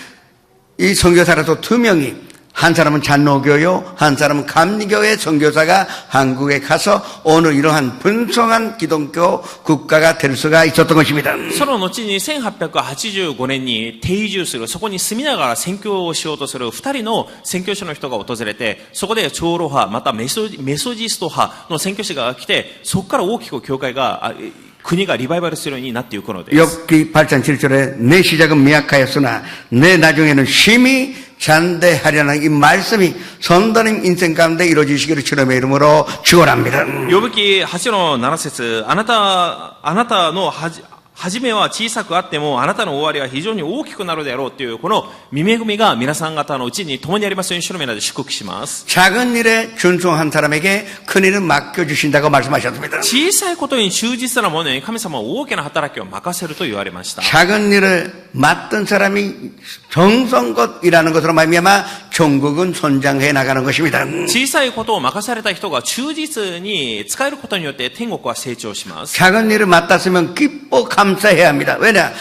이 선교사라도 2명이 한 사람은 잔노교요, 한 사람은 감리교의 선교사가 한국에 가서 오늘 이러한 분성한 기독교 국가가 될 수가 있었던 것입니다. その後に1885年に定住する、そこに住みながら宣教をしようとする2人の宣教師の人が訪れて、そこで長老派、またメソジスト派の宣教師が来て、そこから大きく教会が国がリバイバルするようになっていくのです。 욥기 8장 7절에 내 시작은 미약하였으나 내 나중에는 심히 잔대하려는 이 말씀이 선도님 인생 가운데 이루어지시기를 주님의 이름으로 축원합니다. 呼ぶ記8の7節、あなたの初めは小さくあってもあなたの終わりは非常に大きくなるであろうというこの御恵みが皆さん方のうちに共にありますように主の皆で祝福します。 작은 일에 준송한 사람에게 큰 일은 맡겨주신다고 말씀하셨습니다. 小さいことに忠実なものに神様は大きな働きを任せると言われました。 작은 일을 맡은 사람이 정성껏 일하는 것으로 말미암아 종국은 선장해 나가는 것입니다. 小さいことを任された人が忠実に使えることによって天国は成長します。 작은 일을 맡았으면 기뻐 감사해야 합니다. 왜냐?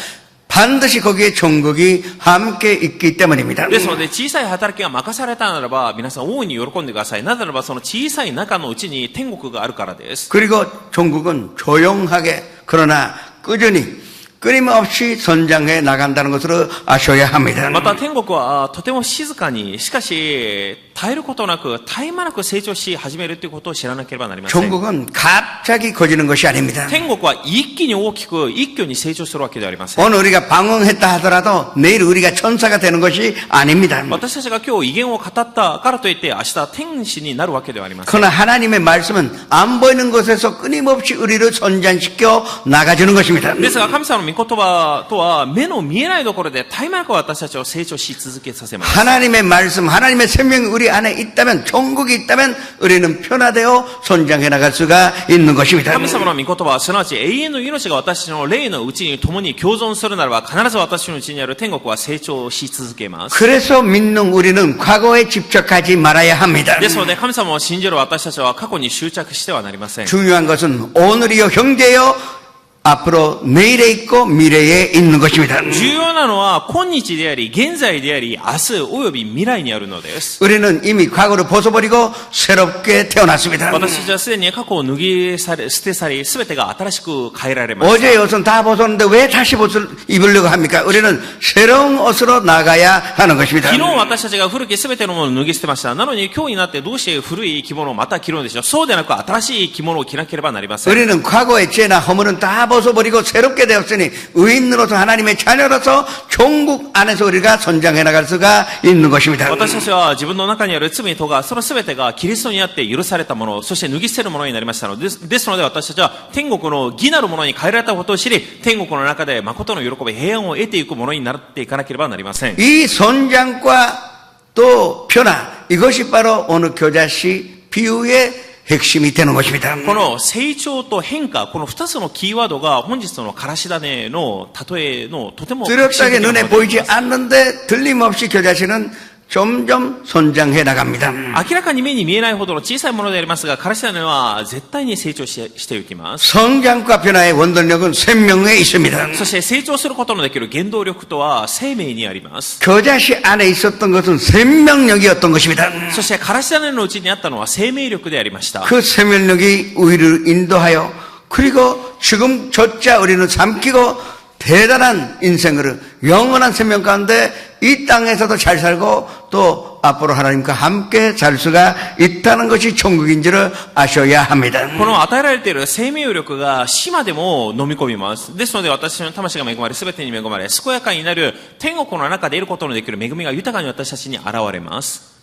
반드시 거기에 종국이 함께 있기 때문입니다. ですので小さい働きが任されたならば皆さん大いに喜んでください。なぜならばその小さい中のうちに天国があるからです。 그리고 종국은 조용하게 그러나 꾸준히 끊임없이 선장해 나간다는 것으로 아셔야 합니다. また天国はとても静かに、しかし絶えることなく絶え間なく成長し始めるということを知らなければなりません。 종국은 갑자기 커지는 것이 아닙니다. 天国は一気に大きく一挙に成長するわけではありません。 오늘 우리가 방언했다 하더라도 내일 우리가 천사가 되는 것이 아닙니다. 私たちが今日威厳を語ったからといって明日天使になるわけではありません。 그러나 하나님의 말씀은 안 보이는 곳에서 끊임없이 우리를 선장시켜 나가주는 것입니다. ですが神様の御言葉とは目の見えないところで絶え間なく私たちを成長し続けさせます。 하나님의 말씀, 하나님의 생명이 우리 안에 있다면, 종국이 있다면 우리는 변화되어 선장해 나갈 수가 있는 것입니다. 神様の御言葉、すなわち永遠の命が私たちの霊のうちに共に共存するならば必ず私のうちにある天国は成長し続けます。 그래서 믿는 우리는 과거에 집착하지 말아야 합니다. ですので神様を信じる私たちは過去に執着してはなりません。 중요한 것은 오늘이요 형제요 앞으로 내일에 있고 미래에 있는 것입니다. 重要なのは今日であり現在であり明日および未来にあるのです。 우리는 이미 과거를 벗어버리고 새롭게 태어났습니다. 私たちはすでに過去を脱ぎ捨て去り全てが新しく変えられました。 어제 옷은 다 벗었는데 왜 다시 옷을 입으려고 합니까? 우리는 새로운 옷으로 나가야 하는 것입니다. 昨日私たちが古き全てのものを脱ぎ捨てました。なのに今日になってどうして古い着物をまた着るのでしょう。そうでなく新しい着物を着なければなりません。 우리는 과거의 죄나 허물은 다 벗어버리고 새롭게 되었으니 의인으로서 하나님의 자녀로서 종국 안에서 우리가 선장해 나갈 수가 있는 것입니다. 私たちは自分の中にある罪とかその全てがキリストにあって許されたもの、そして脱ぎ捨てるものになりましたので、ですので私たちは天国の義なるものに変えられたことを知り、天国の中で誠の喜び平安を得ていくものになっていかなければなりません。 이 선장과 또 변화, 이것이 바로 오늘 교자시 비유의 핵심이 되는 것입니다. この成長と変化、この2つのキーワードが本日のからし種の例えのとても 뚜렷하게 눈에 보이지 않는데 들림없이 교자시는 점점 선장해 나갑니다. 明らかに目に見えないほどの小さいものでありますが、カラシ種は絶対に成長していきます。 성장과 변화의 원동력은 생명에 있습니다. そして成長することのできる原動力とは生命にあります。 겨자씨 안에 있었던 것은 생명력이었던 것입니다. そしてカラシ種のうちにあったのは生命力でありました。 그 생명력이 우리를 인도하여 그리고 지금조차 우리는 삼키고 대단한 인생을 영원한 생명 가운데 이 땅에서도 잘 살고 또 앞으로 하나님과 함께 살 수가 있다는 것이 천국인 줄을 아셔야 합니다. この与えられている生命力が死までも飲み込みます。ですので私の魂が恵まれ、全てに恵まれ、健やかになる天国の中でいることのできる恵みが豊かに私たちに現れます。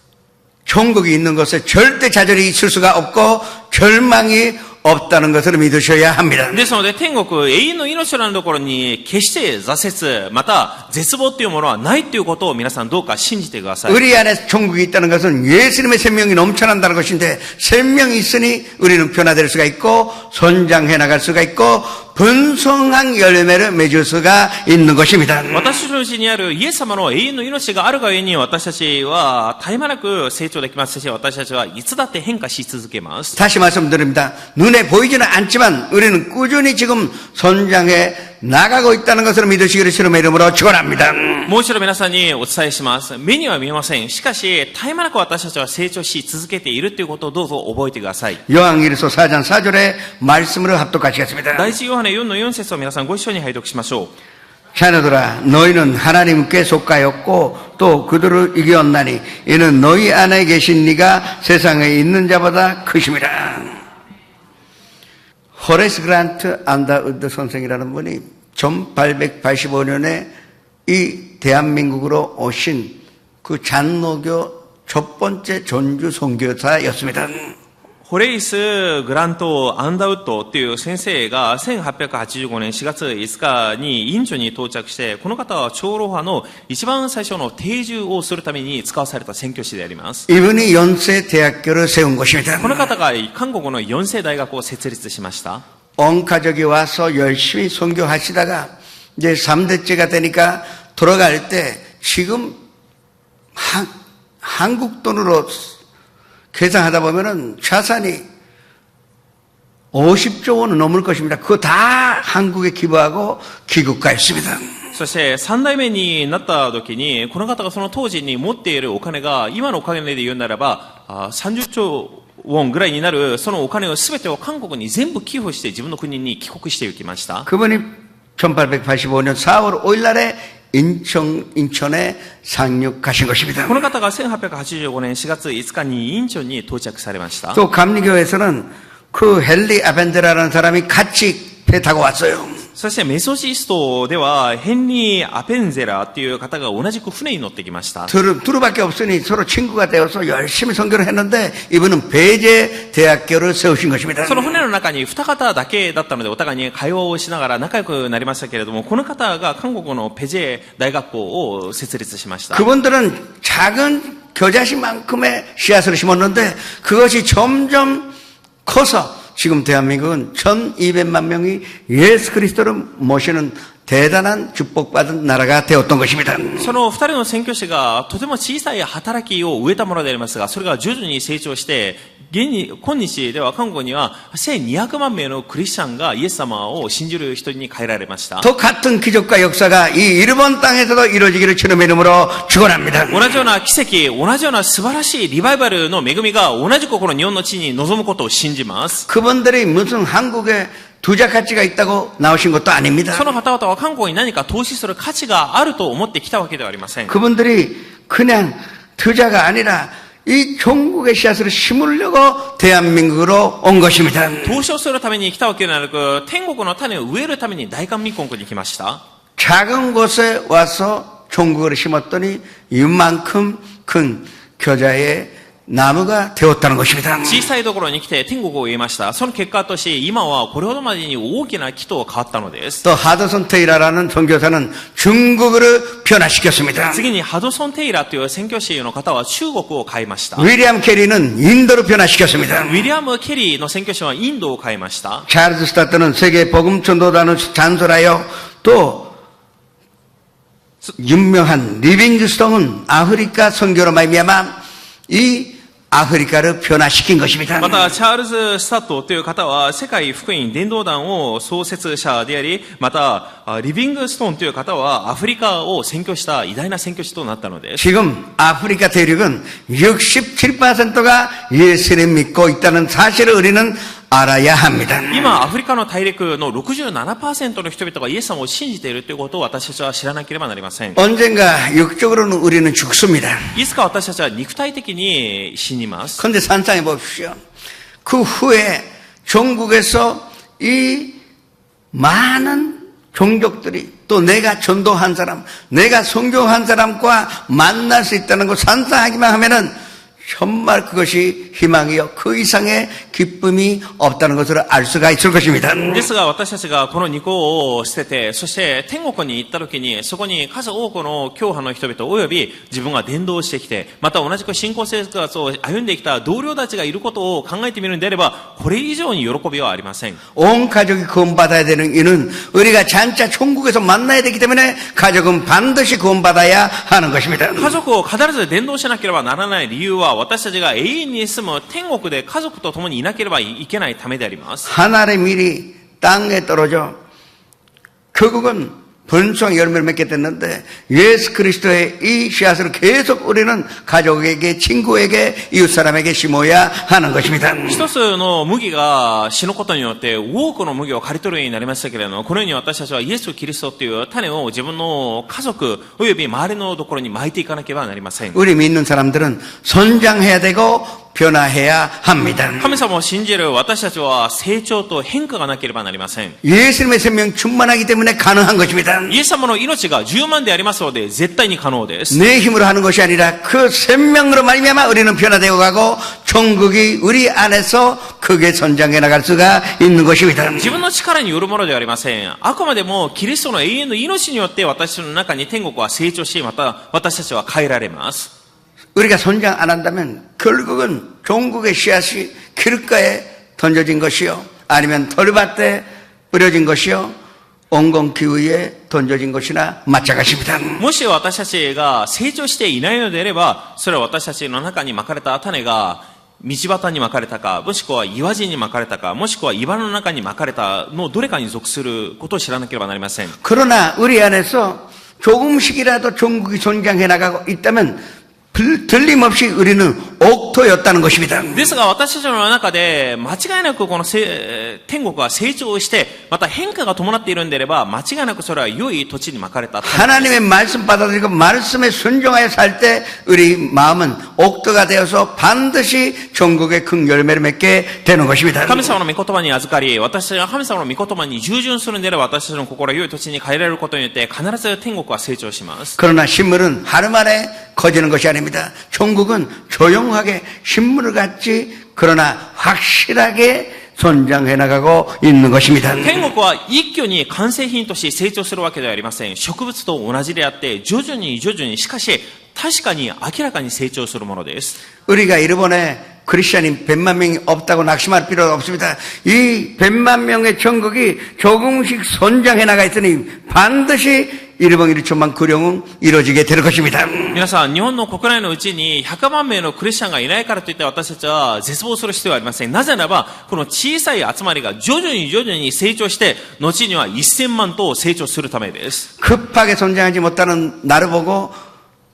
천국이 있는 곳에 절대 좌절이 있을 수가 없고 절망이 없다는 것을 믿으셔야 합니다. ですので天国、永遠の命のあるところに決して挫折、また絶望というものはないということを皆さんどうか信じてください。 우리 안에 천국이 있다는 것은 예수님의 생명이 넘쳐난다는 것인데 생명이 있으니 우리는 변화될 수가 있고 선장해 나갈 수가 있고 번성한 열매를 맺을 수가 있는 것입니다. 私のうちにあるイエス様の永遠の命があるがゆえに私たちは絶え間なく成長できますし、私たちはいつだって変化し続けます。 다시 말씀드립니다. 눈에 보이지는 않지만 우리는 꾸준히 지금 선장해 나가고 있다는 것을 믿으시기를 주님의 이름으로 축원합니다. もう一度皆さんにお伝えします。目には見えません。しかし、絶え間なく私たちは成長し続けているということをどうぞ覚えてください。 요한일서 4장 4절의 말씀으로 합독하시겠습니다. 第一ヨハネ4の4節を皆さんご一緒に拝読しましょう。 자녀들아 너희는 하나님께 속하였고 또 그들을 이겼나니 이는 너희 안에 계신 네가 세상에 있는 자보다 크심이라. 호레스 그란트 안다우드 선생이라는 분이 1885년에 이 대한민국으로 오신 그 잔노교 첫 번째 전주 선교사였습니다. ホレイス・グラント・アンダウッドっていう先生が1885年4月5日にインチョに到着して、この方は長老派の一番最初の定住をするために使わされた宣教師であります。 이분이 연세대학교를 세운 것입니다. この方が韓国の四世大学を設立しました。 온 가족이 와서 열심히 선교하시다가 이제 3대째가 되니까 돌아갈 때 지금 한국 돈으로 계산하다 보면은 자산이 50조 원은 넘을 것입니다. 그거 다 한국에 기부하고 기국가였습니다. そして3代目になった時に、この方がその当時に持っているお金が、今のお金で言うならば、30兆ウォンぐらいになる、そのお金を全てを韓国に全部寄付して自分の国に帰国していきました。 그분이 1885년 4월 5일 날에 인천에 상륙하신 것입니다. この方が1885年4月5日にインチョンに到着されました。 또 감리교에서는 그 헨리 아벤데라는 사람이 같이 배 타고 왔어요. そしてメソジストではヘンリー・アペンゼラという方が同じく船に乗ってきました。 두루밖에 없으니 서로 친구가 되어서 열심히 선교를 했는데 이분은 배제 대학교를 세우신 것입니다. その船の中に二方だけだったのでお互いに会話をしながら仲良くなりましたけれども、この方が韓国のペジェ大学校を設立しました。 그분들은 작은 겨자씨만큼의 씨앗을 심었는데 그것이 점점 커서 지금 대한민국은 1200만 명이 예수 그리스도를 모시는 대단한 축복받은 나라가 되었던 것입니다. その二人の宣教師がとても小さい働きを植えたものでありますが、それが徐々に成長して、今日では韓国には1200万名のクリスチャンがイエス様を信じる人に変えられました。 또 같은 기적과 역사가 이 일본 땅에서도 이루어지기를 주님의 이름으로 축원합니다. 同じような奇跡、同じような素晴らしいリバイバルの恵みが同じくこの日本の地に臨むことを信じます。 그분들이 무슨 한국에 투자 가치가 있다고 나오신 것도 아닙니다. その方々は韓国に何か投資する価値があると思ってきたわけではありません。 그분들이 그냥 투자가 아니라 이 종국의 씨앗을 심으려고 대한민국으로 온 것입니다. 投資をするために来たわけではなく、天国の種を植えるために大韓民国に来ました。 작은 곳에 와서 종국을 심었더니 이만큼 큰 겨자의 나무가 되었다는 것입니다. 小さいところに来て天国を植えました。その結果として今はこれほどまでに大きな木と変わったのです。 또 하드슨 테이라라는 선교사는 중국을 변화시켰습니다. 次にハドソン・テイラーという宣教師の方は中国を変えました。 위리엄 캐리는 인도를 변화시켰습니다. ウィリアム・ケリーの宣教師はインドを変えました。 찰스 스타트는 세계 복음 전도단을 잔설하여 또 유명한 리빙스톤은 아프리카 선교로 말미암아 이 아프리카를 변화시킨 것입니다. また、チャールズ・スタットという方は、世界福音伝道団を創設者であり、また、リビングストーンという方は、アフリカを占拠した偉大な宣教師となったのです。 지금 아프리카 대륙은 67%가 예수를 믿고 있다는 사실을 우리는 알아야 합니다. 今、アフリカの大陸の 67% の人々がイエス様を信じているということを私たちは知らなければなりません。 언젠가 육적으로는 우리는 죽습니다. いつか私たちは肉体的に死にます。 그런데 상상해 보십시오. 그 후에 전국에서 이 많은 종족들이 또 내가 전도한 사람, 내가 선교한 사람과 만날 수 있다는 거 상상하기만 하면은 정말 그것이 희망이요. 그 이상의 기쁨이 없다는 것을 알 수가 있을 것입니다. ですが私たちがこの肉を捨てて、そして天国に行った時に、そこに数多くの教派の人々および自分が伝道してきて、また同じく信仰生活を歩んできた同僚たちがいることを考えてみるのであれば、これ以上に喜びはありません。 온 가족이 구원받아야 되는 이유는 우리가 장차 천국에서 만나야 되기 때문에 가족은 반드시 구원받아야 하는 것입니다. 家族を必ず伝道しなければならない理由は、私たちが永遠に住む天国で家族と共にいなければいけないためであります。 하늘의 밀이 땅에 떨어져 결국은 번성 열매를 맺게 됐는데 예수 그리스도의 이 씨앗을 계속 우리는 가족에게, 친구에게, 이웃 사람에게 심어야 하는 것입니다. 一つの麦が死ぬことによって多くの麦を刈り取るようになりましたけれども、このように私たちはイエス・キリストという種を自分の家族および周りのところに撒いていかなければなりません。 우리 믿는 사람들은 성장해야 되고 변화해야 합니다. 神様を信じる私たちは成長と変化がなければなりません。 예수님의 생명 충만하기 때문에 가능한 것입니다. イエス様の命が充満でありますので絶対に可能です。 내 힘으로 하는 것이 아니라 그 생명으로 말미암아 우리는 변화되어 가고 천국이 우리 안에서 크게 성장해 나갈 수가 있는 것입니다. 自分の力によるものではありません。あくまでもキリストの永遠の命によって私たちの中に天国は成長し、また私たちは変えられます。 우리가 성장 안 한다면 결국은 종국의 씨앗이 길가에 던져진 것이요, 아니면 덜밭에 뿌려진 것이요, 온건기후에 던져진 것이나 마찬가지입니다. もし私たちが成長していないのであれば、それは私たちの中にまかれた種が道端にまかれたか、もしくは岩地にまかれたか、もしくは岩の中にまかれたのどれかに属することを知らなければなりません。 그러나 우리 안에서 조금씩이라도 종국이 성장해 나가고 있다면 틀림없이 우리는 옥토였다는 것입니다. ですが私たちの中で間違いなくこの天国は成長してまた変化が伴っているんであれば間違いなくそれは良い土地にまかれた。 하나님의 말씀 받아들이고 말씀에 순종하여 살 때 우리 마음은 옥토가 되어서 반드시 전국의 큰 열매를 맺게 되는 것입니다. 神様の御言葉に預かり、私たちが神様の御言葉に従順するんであれば私たちの心は良い土地に変えられることによって必ず天国は成長します。 그러나 신물은 하루 만에 커지는 것이 아닙니다. 천국은 조용하게 신물을 갖지 그러나 확실하게 성장해 나가고 있는 것입니다. 天国は一挙に完成品として成長するわけではありません。植物と同じであって徐々にしかし確かに明らかに成長するものです。 우리가 일본에 크리스천이 100만 명이 없다고 낙심할 필요가 없습니다. 이 100만 명의 천국이 조금씩 성장해 나가 있으니 반드시 일본 일초만 구령은 이루어지게 될 것입니다. 皆さん、日本の国内のうちに100万名のクリスチャンがいないからといって私たちは絶望する必要はありません。なぜならば、この小さい集まりが徐々に成長して、後には1000万と成長するためです。 급하게 성장하지 못하는 나를 보고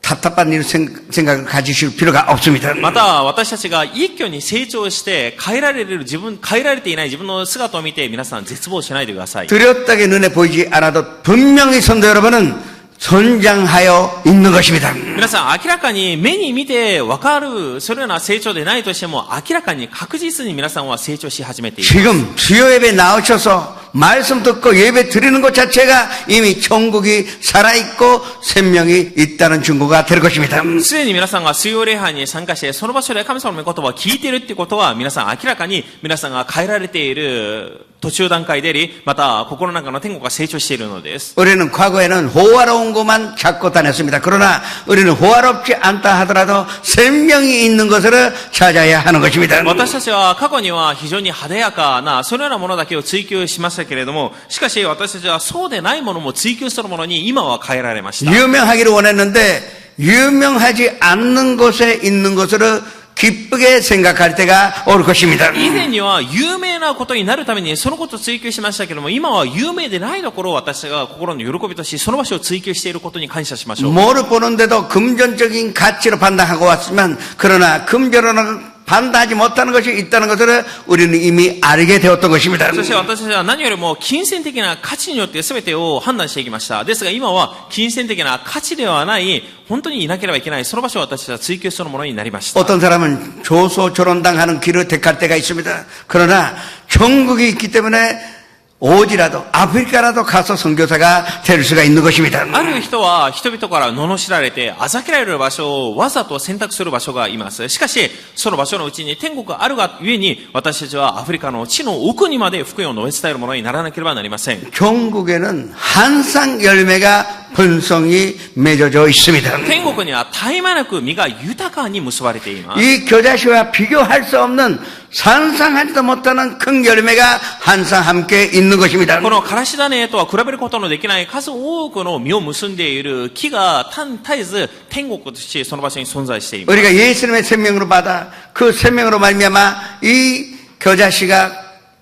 답답한 일 생각을 가지실 필요가 없습니다. また、私たちが一挙に成長して変えられていない自分の姿を見て皆さん絶望しないでください。 뚜렷하게 눈에 보이지 않아도 분명히 성도 여러분은 성장하여 있는 것입니다. 皆さん、明らかに目に見てわかる、そのような成長でないとしても、明らかに確実に皆さんは成長し始めています。 지금 주요 예배 나오셔서 말씀 듣고 예배 드리는 것 자체가 이미 천국이 살아있고 생명이 있다는 증거가 될 것입니다. すでに皆さんが水曜礼拝に参加して、その場所で神様の御言葉を聞いているってことは、皆さん明らかに皆さんが変えられている途中段階であり、また心の中の天国が成長しているのです。 우리는 과거에는 호화로운 것만 찾고 다녔습니다. 그러나 우리는 호화롭지 않다 하더라도 생명이 있는 것을 찾아야 하는 것입니다. 私たちは過去には非常に華やかな、そのようなものだけを追求しまししたけれども、しかし私たちはそうでないものも追求するものに今は変えられました。 유명하기를 원했는데 유명하지 않는 곳에 있는 것으로 기쁘게 생각할 때가 올 것입니다. 以前には有名なことになるためにそのことを追求しましたけれども、今は有名でないところを私が心の喜びとし、その場所を追求していることに感謝しましょう。 뭐를 보는데도 금전적인 가치로 판단하고 왔지만 그러나 금전으로는 판단하지 못하는 것이 있다는 것을 우리는 이미 알게 되었던 것입니다. そして私たちは何よりも金銭的な価値によって全てを判断していきました。ですが今は金銭的な価値ではない本当にいなければいけないその場所を私たちは追求するものになりました。 어떤 사람은 조소조론당하는 길을 택할 때가 있습니다. 그러나 천국이 있기 때문에 오지라도 아프리카라도 가서 선교사가 될 수가 있는 것입니다. ある人は人々から罵られてあざけられる場所をわざと選択する場所がいます。しかしその場所のうちに天国があるがゆえに私たちはアフリカの地の奥にまで福音を述べ伝えるものにならなければなりません。 천국에는 한상 열매가 번성이 맺어져 있습니다. 天国には絶え間なく実が豊かに結ばれています。 이 겨자씨와 비교할 수 없는 상상하지도 못하는 큰 열매가 항상 함께 있는 것입니다. このからし種とは比べることのできない数多くの実を結んでいる木が絶えず天国としてその場所に存在しています。 우리가 예수님의 생명으로 받아 그 생명으로 말미암아 이 겨자씨가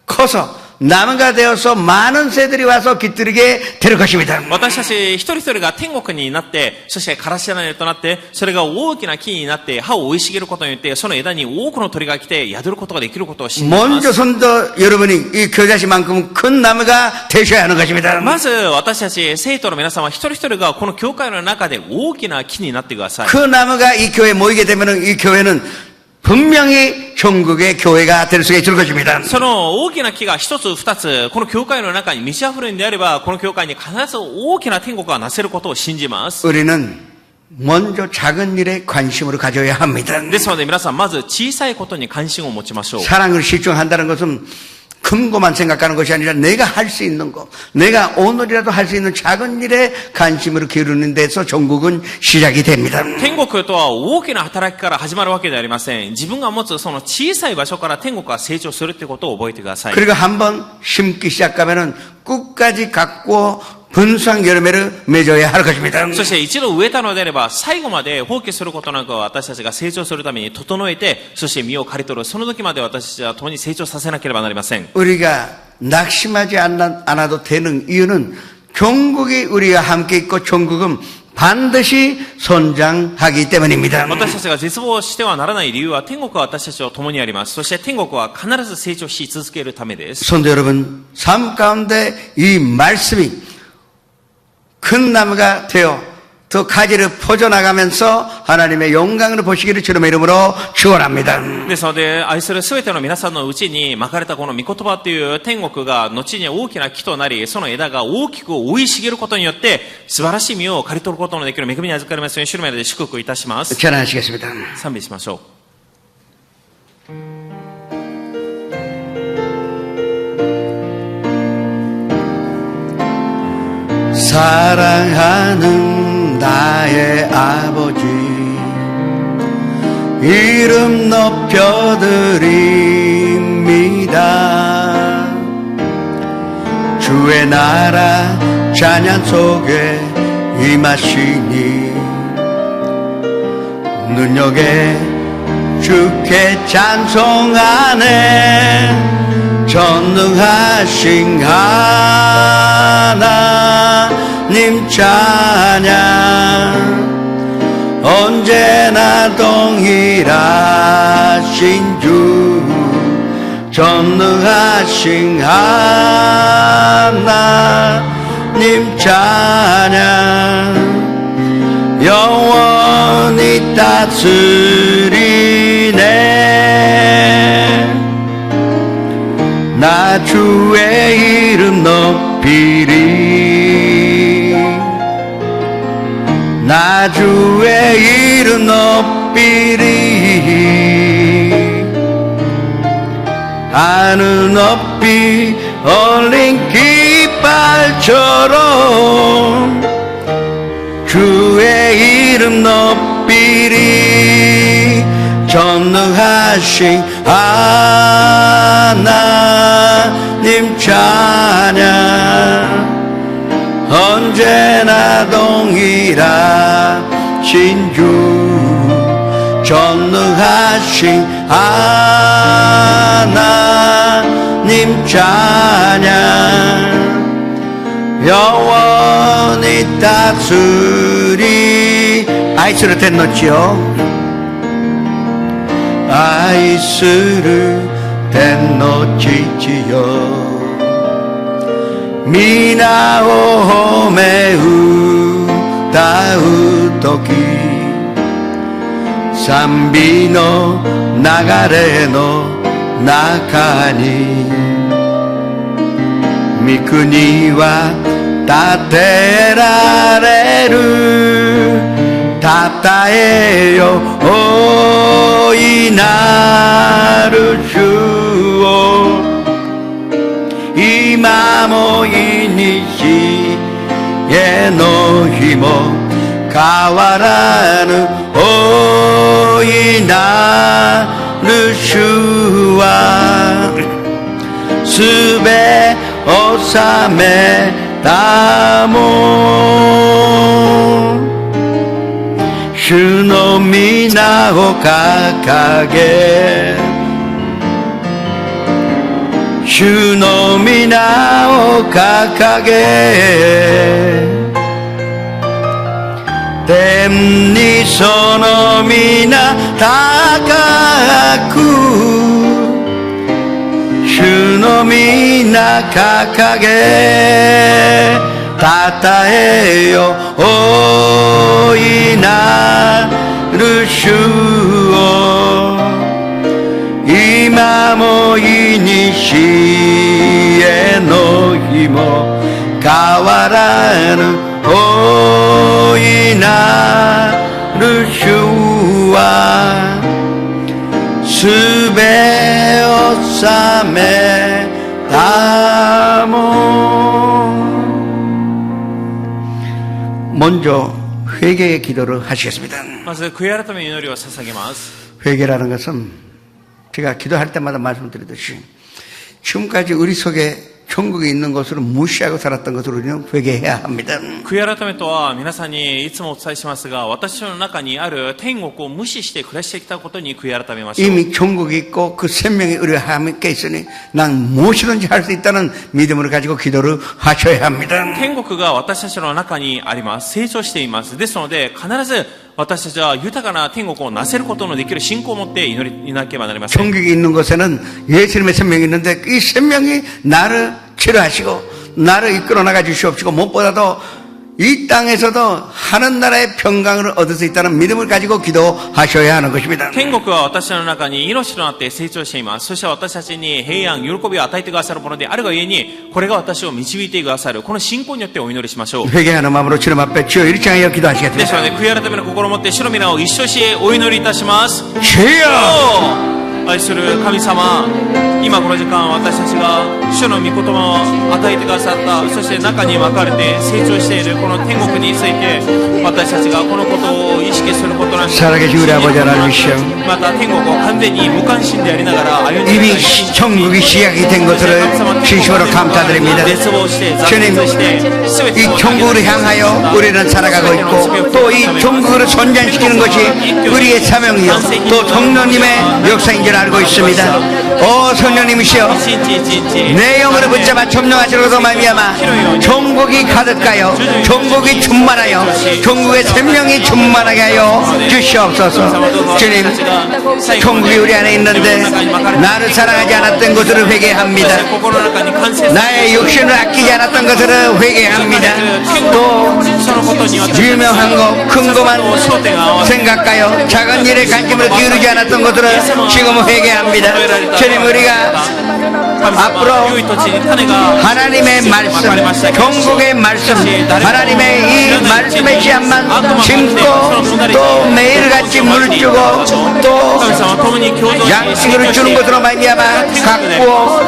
커서 나무가 되어서 많은 새들이 와서 깃들이게 될 것입니다. 私たち一人一人が天国になって、そしてからし種となって、それが大きな木になって葉を生い茂ることによって、その枝に多くの鳥が来て宿ることができることを信じます。 먼저 선도 여러분이 이 겨자씨만큼 큰 나무가 되셔야 하는 것입니다. まず私たち生徒の皆様一人一人がこの教会の中で大きな木になってください。 그 나무가 이 교회에 모이게 되면 이 교회는 분명히 천국의 교회가 될 수가 있을 것입니다. その大きな木が一つ二つ、この教会の中に満ち溢れるのであれば、この教会に必ず大きな天国がなせることを信じます。 우리는 먼저 작은 일에 관심을 가져야 합니다. ですので皆さん、まず小さいことに関心を持ちましょう。 사랑을 실종한다는 것은 큰 것만 생각하는 것이 아니라 내가 할 수 있는 것, 내가 오늘이라도 할 수 있는 작은 일에 관심을 기울이는 데서 전국은 시작이 됩니다. 天国とは大きな働きから始まるわけではありません。自分が持つその小さい場所から天国が成長するということを覚えてください。 그리고 한번 심기 시작하면은 끝까지 갖고 분수한 열매를 맺어야 할 것입니다. そして一度植えたのであれば最後まで放棄することなく私たちが成長するために整えて、そして実を刈り取る、その時まで私たちは共に成長させなければなりません。 우리가 낙심하지 않아도 되는 이유는 천국이 우리와 함께 있고 천국은 반드시 선장하기 때문입니다. 私たちが絶望してはならない理由は天国は私たちと共にあります。そして天国は必ず成長し続けるためです。 성도 여러분, 삶 가운데 이 말씀이 큰 나무가 되어 더 가지를 퍼져나가면서 하나님의 영광을 보시기를 주님의 이름으로 축원합니다. ですので、愛するすべての皆さんのうちに巻かれたこの御言葉という天国が後に大きな木となり、その枝が大きく生い茂ることによって素晴らしい実を刈り取ることのできる恵みに預かりますように主の前で祝福いたします。 전하시겠습니다. 賛美しましょう。 사랑하는 나의 아버지 이름 높여드립니다. 주의 나라 찬양 속에 임하시니 눈여겨 주께 찬송하네. 전능하신 하나님 찬양 언제나 동일하신 주 전능하신 하나님 찬양 영원히 다스리네. 나 주의 이름 높이리. 나 주의 이름 높이리. 하늘 높이 올린 깃발처럼 주의 이름 높이리. 전능하신 하나님 찬양 언제나 동일하신 주 전능하신 하나님 찬양 영원히 다스리 아이스를 댔노지요 아이스를 댔노지지요 미나오메 우다우時賛美の流れの中に御国は建てられるたたえよ大いなる主を今もいにしへの日も変わらぬ大いなる主はすべ治めたも主の皆を掲げ主の皆を掲げ天にその皆高く主の皆掲げたたえよ大いなる主を今もいにしへの日も変わらぬ大いなる主はすべを治めたも먼저 회개의 기도를 하시겠습니다. まず悔い改めの祈りを捧げます。 회개라는 것은 제가 기도할 때마다 말씀드리듯이 지금까지 우리 속에 천국에 있는 것으로 무시하고 살았던 것으로 우리는 회개해야 합니다. 悔い改めとは皆さんにいつもお伝えしますが、私の中にある天国を無視して暮らしてきたことに悔い改めましょう。 이미 천국이 있고 그 생명이 우리와 함께 있으니 난 무엇이든지 할 수 있다는 믿음을 가지고 기도를 하셔야 합니다. 天国が私たちの中にあります。成長しています。ですので、必ず私たちは豊かな天国をなせることのできる信仰を持って祈らなければなりません。 천국이 있는 곳에는 예수님의 생명이 있는데 이 생명이 나를 치료하시고 나를 이끌어 나가 주시옵시고 무엇보다도 이 땅에서도 하늘나라의 평강을 얻을 수 있다는 믿음을 가지고 기도하셔야 하는 것입니다. 天国は私の中に命となって成長しています。そして私たちに平安、喜びを与えてくださるものであるがゆえに、これが私を導いてくださる。この信仰によってお祈りしましょう。 회개하는 마음으로 주님 앞에 주여 이렇게 하여 ですの 기도하시겠습니다. で、悔い改めの心を持って主の皆を一生しお祈りいたします。 주여 愛する神様、今この時間私たちが主の御言葉を与えてくださった、そして中に分かれて成長しているこの天国について、私たちがこのことを意識することなく、 살아계신 우리 아버지 하나님이시여 また天国を完全に無関心でありながら歩んでい 이미 る 천국이 시작이 된 것을 진심으로 감사드립니다. 絶望して挫 주님 折して全て 이 を 천국을 향하여 우리는 살아가고 있고 또 이 천국을 선전시키는 것이 우리의 사명이요 또 성령님의 역사인 줄 알고 있습니다. 오 성령님이시여 一日一日 내 영혼을 붙잡아 점령하시로서 말미암아 천국이 가득하여 천국이 충만하여 천국의 생명이 충만하게 하여 주시옵소서. 주님 천국이 우리 안에 있는데 나를 사랑하지 않았던 것을 회개합니다. 心の中に感染 나의 육신을 아끼지 않았던 것을 회개합니다. 또 そのことによって 유명한 것, 큰 것만 焦点が合わせ 생각하여 작은 일에 관심을 기울이지 않았던 것들을 지금 회개합니다. 주님 우리가 神様良い土地に種が 하나님의 말씀, 경국의 말씀, 하나님의 이 말씀의 씨앗만 심고 또 매일같이 물 주고 또 神様共に共同し 양식을 주는 것으로 말미암아 가꾸어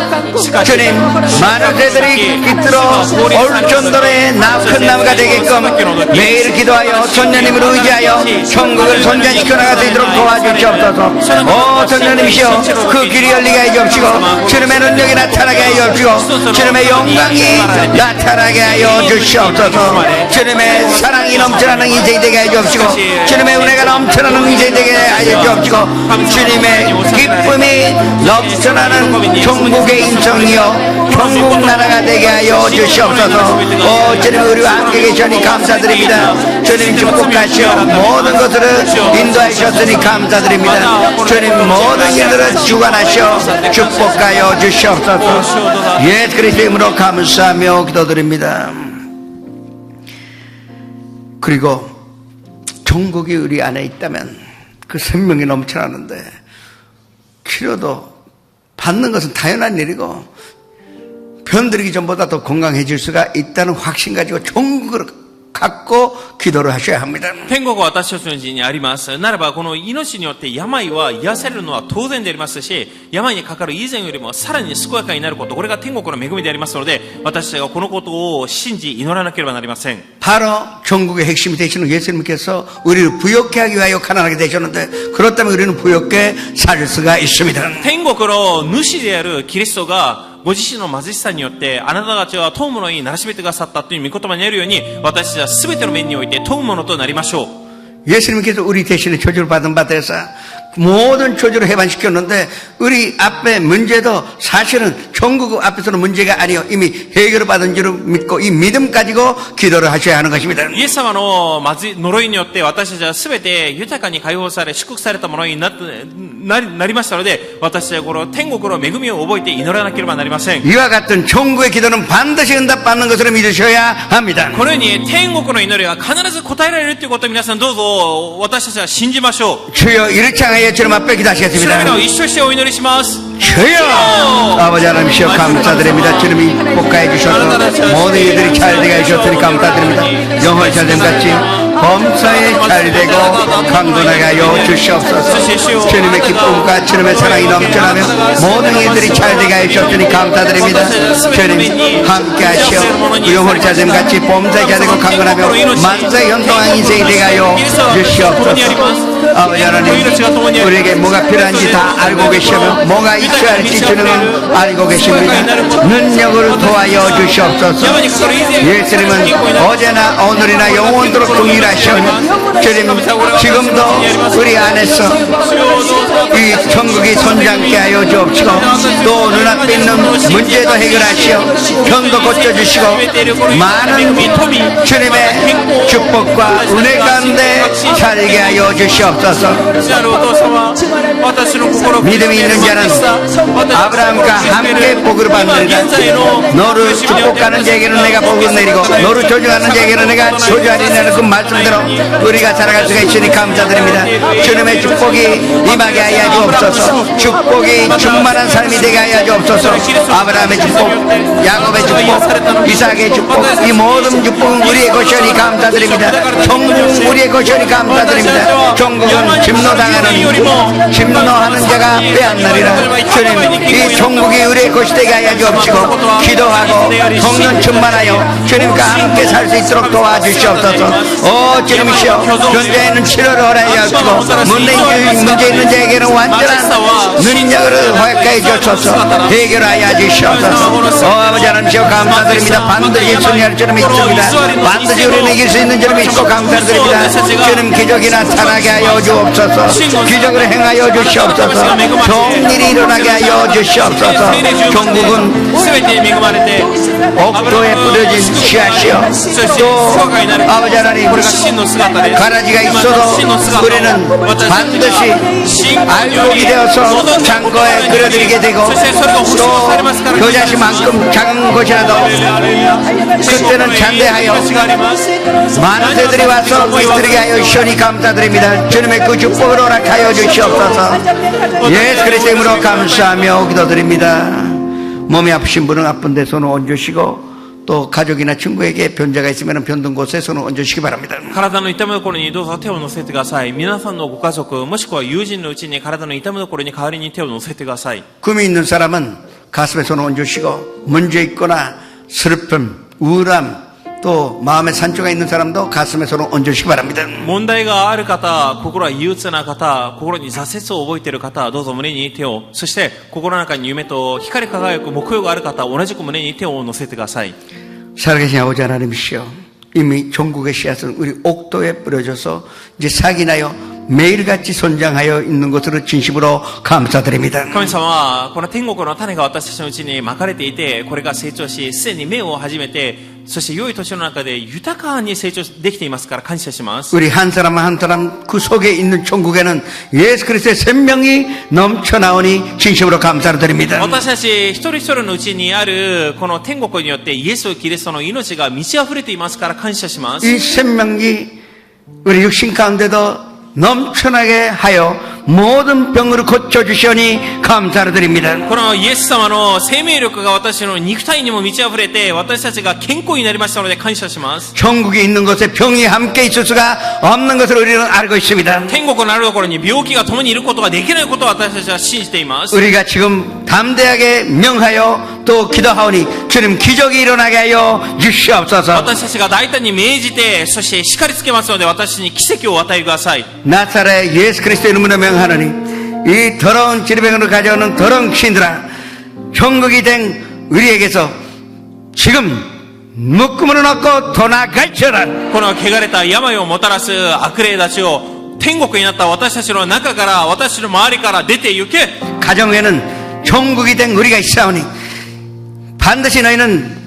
주님 많은 새들이 깃들어 올 정도의 큰 나무가 되게끔 매일 기도하여 선녀님을 의지하여 천국을 선전시켜 나갈 수 있도록 도와주시옵소서. 오 선녀님이시여 그 길이 열리게 해 주옵시고 주님의 능력이 나타나게 하여 주시고 주님의 영광이 나타나게 하여 주시옵소서. 주님의 사랑이 넘쳐나는 인생이 되게 하여 주시고 주님의 은혜가 넘쳐나는 인생이 되게 하여 주시고 주님의 기쁨이 넘쳐나는 천국의 인성이요 천국 나라가 되게 하여 주시옵소서. 오 주님 우리와 함께 계시니 감사드립니다. 주님 축복하시오. 모든 것들을 인도하셨으니 감사드립니다. 주님 모든 일들을 주관하시오 축복하여 주시옵소서. 예수 그리스도의 이름으로 감사하며 기도드립니다. 그리고 천국이 우리 안에 있다면 그 생명이 넘쳐나는데 치료도 받는 것은 당연한 일이고 병들기 전보다 더 건강해질 수가 있다는 확신 가지고 천국을 갖고 기도를 하셔야 합니다. 天国は私たちのうちにあります。ならばこの命によって病は癒されるのは当然でありますし、病にかかる以前よりもさらに健やかになること、これが天国の恵みでありますので、私たちがこのことを信じ祈らなければなりません。 바로 천국의 핵심이 되시는 예수님께서 우리를 부욕케 하기 위하여 가난하게 되셨는데 그렇다면 우리는 부욕케 살 수가 있습니다. 天国の主であるキリストがご自身の貧しさによってあなたたちは富むのにならしめてくださったという御言葉にあるように私たちは全ての面において富むものとなりましょう。 예수님께서 우리 대신에 저주를 받은 바 되사 모든 저주를 해반시켰는데 우리 앞에 문제도 사실은 천국 앞에서는 문제가 아니요 이미 해결을 받은 줄을 믿고 이 믿음 가지고 기도를 하셔야 하는 것입니다. イエス様の呪いによって私たちは全て豊かに解放され祝福されたものになりましたので私たちはこの天国の恵みを覚えて祈らなければなりません。 이와 같은 천국의 기도는 반드시 응답받는 것으로 믿으셔야 합니다. このように天国の祈りは必ず答えられるということを皆さんどうぞ私たちは信じましょう。 주여 이를 향하여 주님 앞에 主の皆を 기도하시겠습니다. 一緒してお祈りします。 주여 아버지 하나님이시여 감사드립니다. 주님이 복가해 주셔서 모든 일들이 잘 되게 해주셨으니 감사드립니다. 영혼이 잘됨같이 범사에 잘 되고 강건하게 하여 주시옵소서. 주님의 기쁨과 주님의 사랑이 넘쳐나며 모든 일들이 잘 되게 하여 주셨으니 감사드립니다. 주님 함께 하시어 영혼이 잘됨같이 범사에 잘 되고 강건하며 만사에 현동한 인생이 되게 하여 주시옵소서. 아버지 하나님 우리에게 뭐가 필요한지 다 알고 계시며 뭐가 있어야 할지 주님은 알고 계십니다. 능력을 도와여 주시옵소서. 예수님은 어제나 오늘이나 영원토록 동일하시오니 주님 지금도 우리 안에서 이 천국이 손잡게 하여 주옵시고 또 눈앞에 있는 문제도 해결하시어 병도 고쳐주시고 많은 주님의 축복과 은혜 가운데 살게 하여 주시옵소서. 믿음이 있는 자는 아브라함과 함께 복을 받느니라. 너를 축복하는 자에게는 내가 복을 내리고 너를 조종하는 자에게는 내가 조주하리라는 그 말씀대로 우리가 살아갈 수가 있으니 감사드립니다. 주님의 축복이 임하게 하여 주옵소서. 축복이 충만한 삶이 되게 하여 주옵소서. 아브라함의 축복, 야곱의 축복, 이삭의 축복, 이 모든 축복은 우리의 것이니 감사드립니다. 천국 우리의 것이니 감사드립니다. 천국은 침노당하는 침노하는 자가 빼앗느리라. 주님 이 천국이 우리의 것이 되게 하여 주옵시고 기도하고 성령 충만하여 주님과 함께 살 수 있도록 도와주시옵소서. 오 주님이시여 현재 있는 치료를 허락하여 주시고 문제 있는 자에게는 완전한 능력을 허락하여 주옵소서. 해결하여 주시옵소서. 오 아버지 하나님이시여 감사드립니다. 반드시 승리할 줄을 믿습니다. 반드시 우리는 이길 수 있는 줄을 믿고 감사드립니다. 주님 기적이 나타나게 하여 주옵소서. 기적을 행하여 주시옵소서. 좋은 일이 일어나게 하여 주시옵소서. 천국은 옥토에 뿌려진 씨앗이요 또 아버지 하나님 우리가 가라지가 있어도 우리는 반드시 알곡이 되어서 창고에 그려드리게 되고 또 교자씨만큼 작은 곳이라도 그때는 장대하여 많은 새들이 와서 물들이게 하여 주시니 감사드립니다. 주님의 그 축복을 허락하여 주시옵소서. 예수 그리스도의 이름으로 감사하며 기도드립니다. 몸이 아프신 분은 아픈 데 손을 얹으시고 또 가족이나 친구에게 변자가 있으면 변든 곳에 손을 얹으시기 바랍니다. 体の痛むところにどうぞ手を乗せてください。皆さんのご家族もしくは友人のうちに体の痛むところに代わりに手を乗せてください。 금이 있는 사람은 가슴에 손을 얹으시고 문제 있거나 슬픔, 우울함, 또 마음에 산조가 있는 사람도 가슴에 손을 얹으시기 바랍니다. 問題がある方、心は憂鬱な方、心に挫折を覚えている方、どうぞ胸に手を、そして心の中に夢と光り輝く目標がある方、同じく胸に手を乗せてください。 살아계신 아버지 하나님이시여, 이미 종국의 씨앗은 우리 옥도에 뿌려져서 이제 싹이 나요 매일같이 손장하여 있는 것으로 진심으로 감사드립니다. 神様はこの天国の種が私たちのうちにまかれていて、これが成長し、すでに芽を始めて、そして良い年の中で豊かに成長できていますから感謝します。 우리 한 사람 한 사람 그 속에 있는 천국에는 예수 그리스도의 생명이 넘쳐나오니 진심으로 감사드립니다. 私たち一人一人のうちにあるこの天国によってイエス・キリストの命が満ち溢れていますから感謝します。 이 생명이 우리 육신 가운데도 넘쳐나게 하여 모든 병으로 고쳐주시오니 감사를 드립니다. このイエス様の生命力が私の肉体にも満ち溢れて、私たちが健康になりましたので感謝します。 천국에 있는 곳에 병이 함께 있을 수가 없는 것을 우리는 알고 있습니다. 天国のあるところに病気が共にいることができないことを私たちは信じています。 우리가 지금 담대하게 명하여 또 기도하오니 주님 기적이 일어나게 하여 주시옵소서. 私たちが大胆に命じて、そして叱りつけますので、私たちに奇跡をお与えください。 나사렛 예수 그리스도의 이름으로 명하노니 이 더러운 질병으로 가져오는 더러운 귀신들아, 천국이 된 우리에게서 지금 묶음으로 넣고 도나갈쳐라. この汚れた病をもたらす悪霊たちを天国になった私たちの中から、私たちの周りから出て行け。 가정에는 천국이 된 우리가 있사오니 반드시 너희는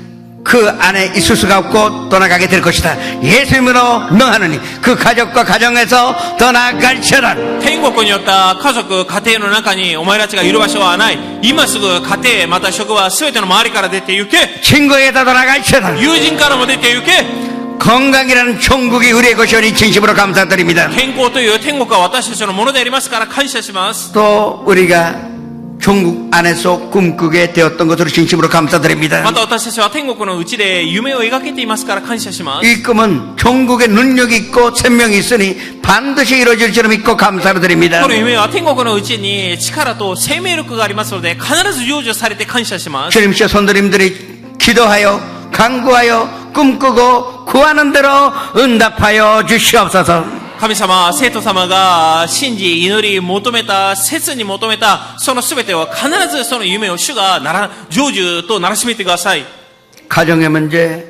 그 안에 있을 수가 없고 떠나가게 될 것이다. 예수님으로 명하노니 그 가족과 가정에서 떠나갈쳐라. 天国によった家族、家庭の中にお前たちがいる場所はない。今すぐ家庭、また職場、すべての周りから出て行け。 친구에게다 떠나갈쳐라. 友人からも出て行け。 건강이라는 천국이 우리의 것이오니 진심으로 감사드립니다. 健康という天国は私たちのものでありますから感謝します。 또 우리가 천국 안에서 꿈꾸게 되었던 것으로 진심으로 감사드립니다. また私たちは天国のうちで夢を描けていますから感謝します。 이 꿈은 천국의 능력이 있고 생명이 있으니 반드시 이루어질 줄 믿고 감사를 드립니다. この夢は天国のうちに力と生命力がありますので、必ず成就されて感謝します。 주님께서 손들님들이 기도하여 간구하여 꿈꾸고 구하는 대로 응답하여 주시옵소서. 神様、生徒様が信じ、祈り、求めた、切に求めた、その全てを必ずその夢を主が成就とならしめてください。 가정의 문제,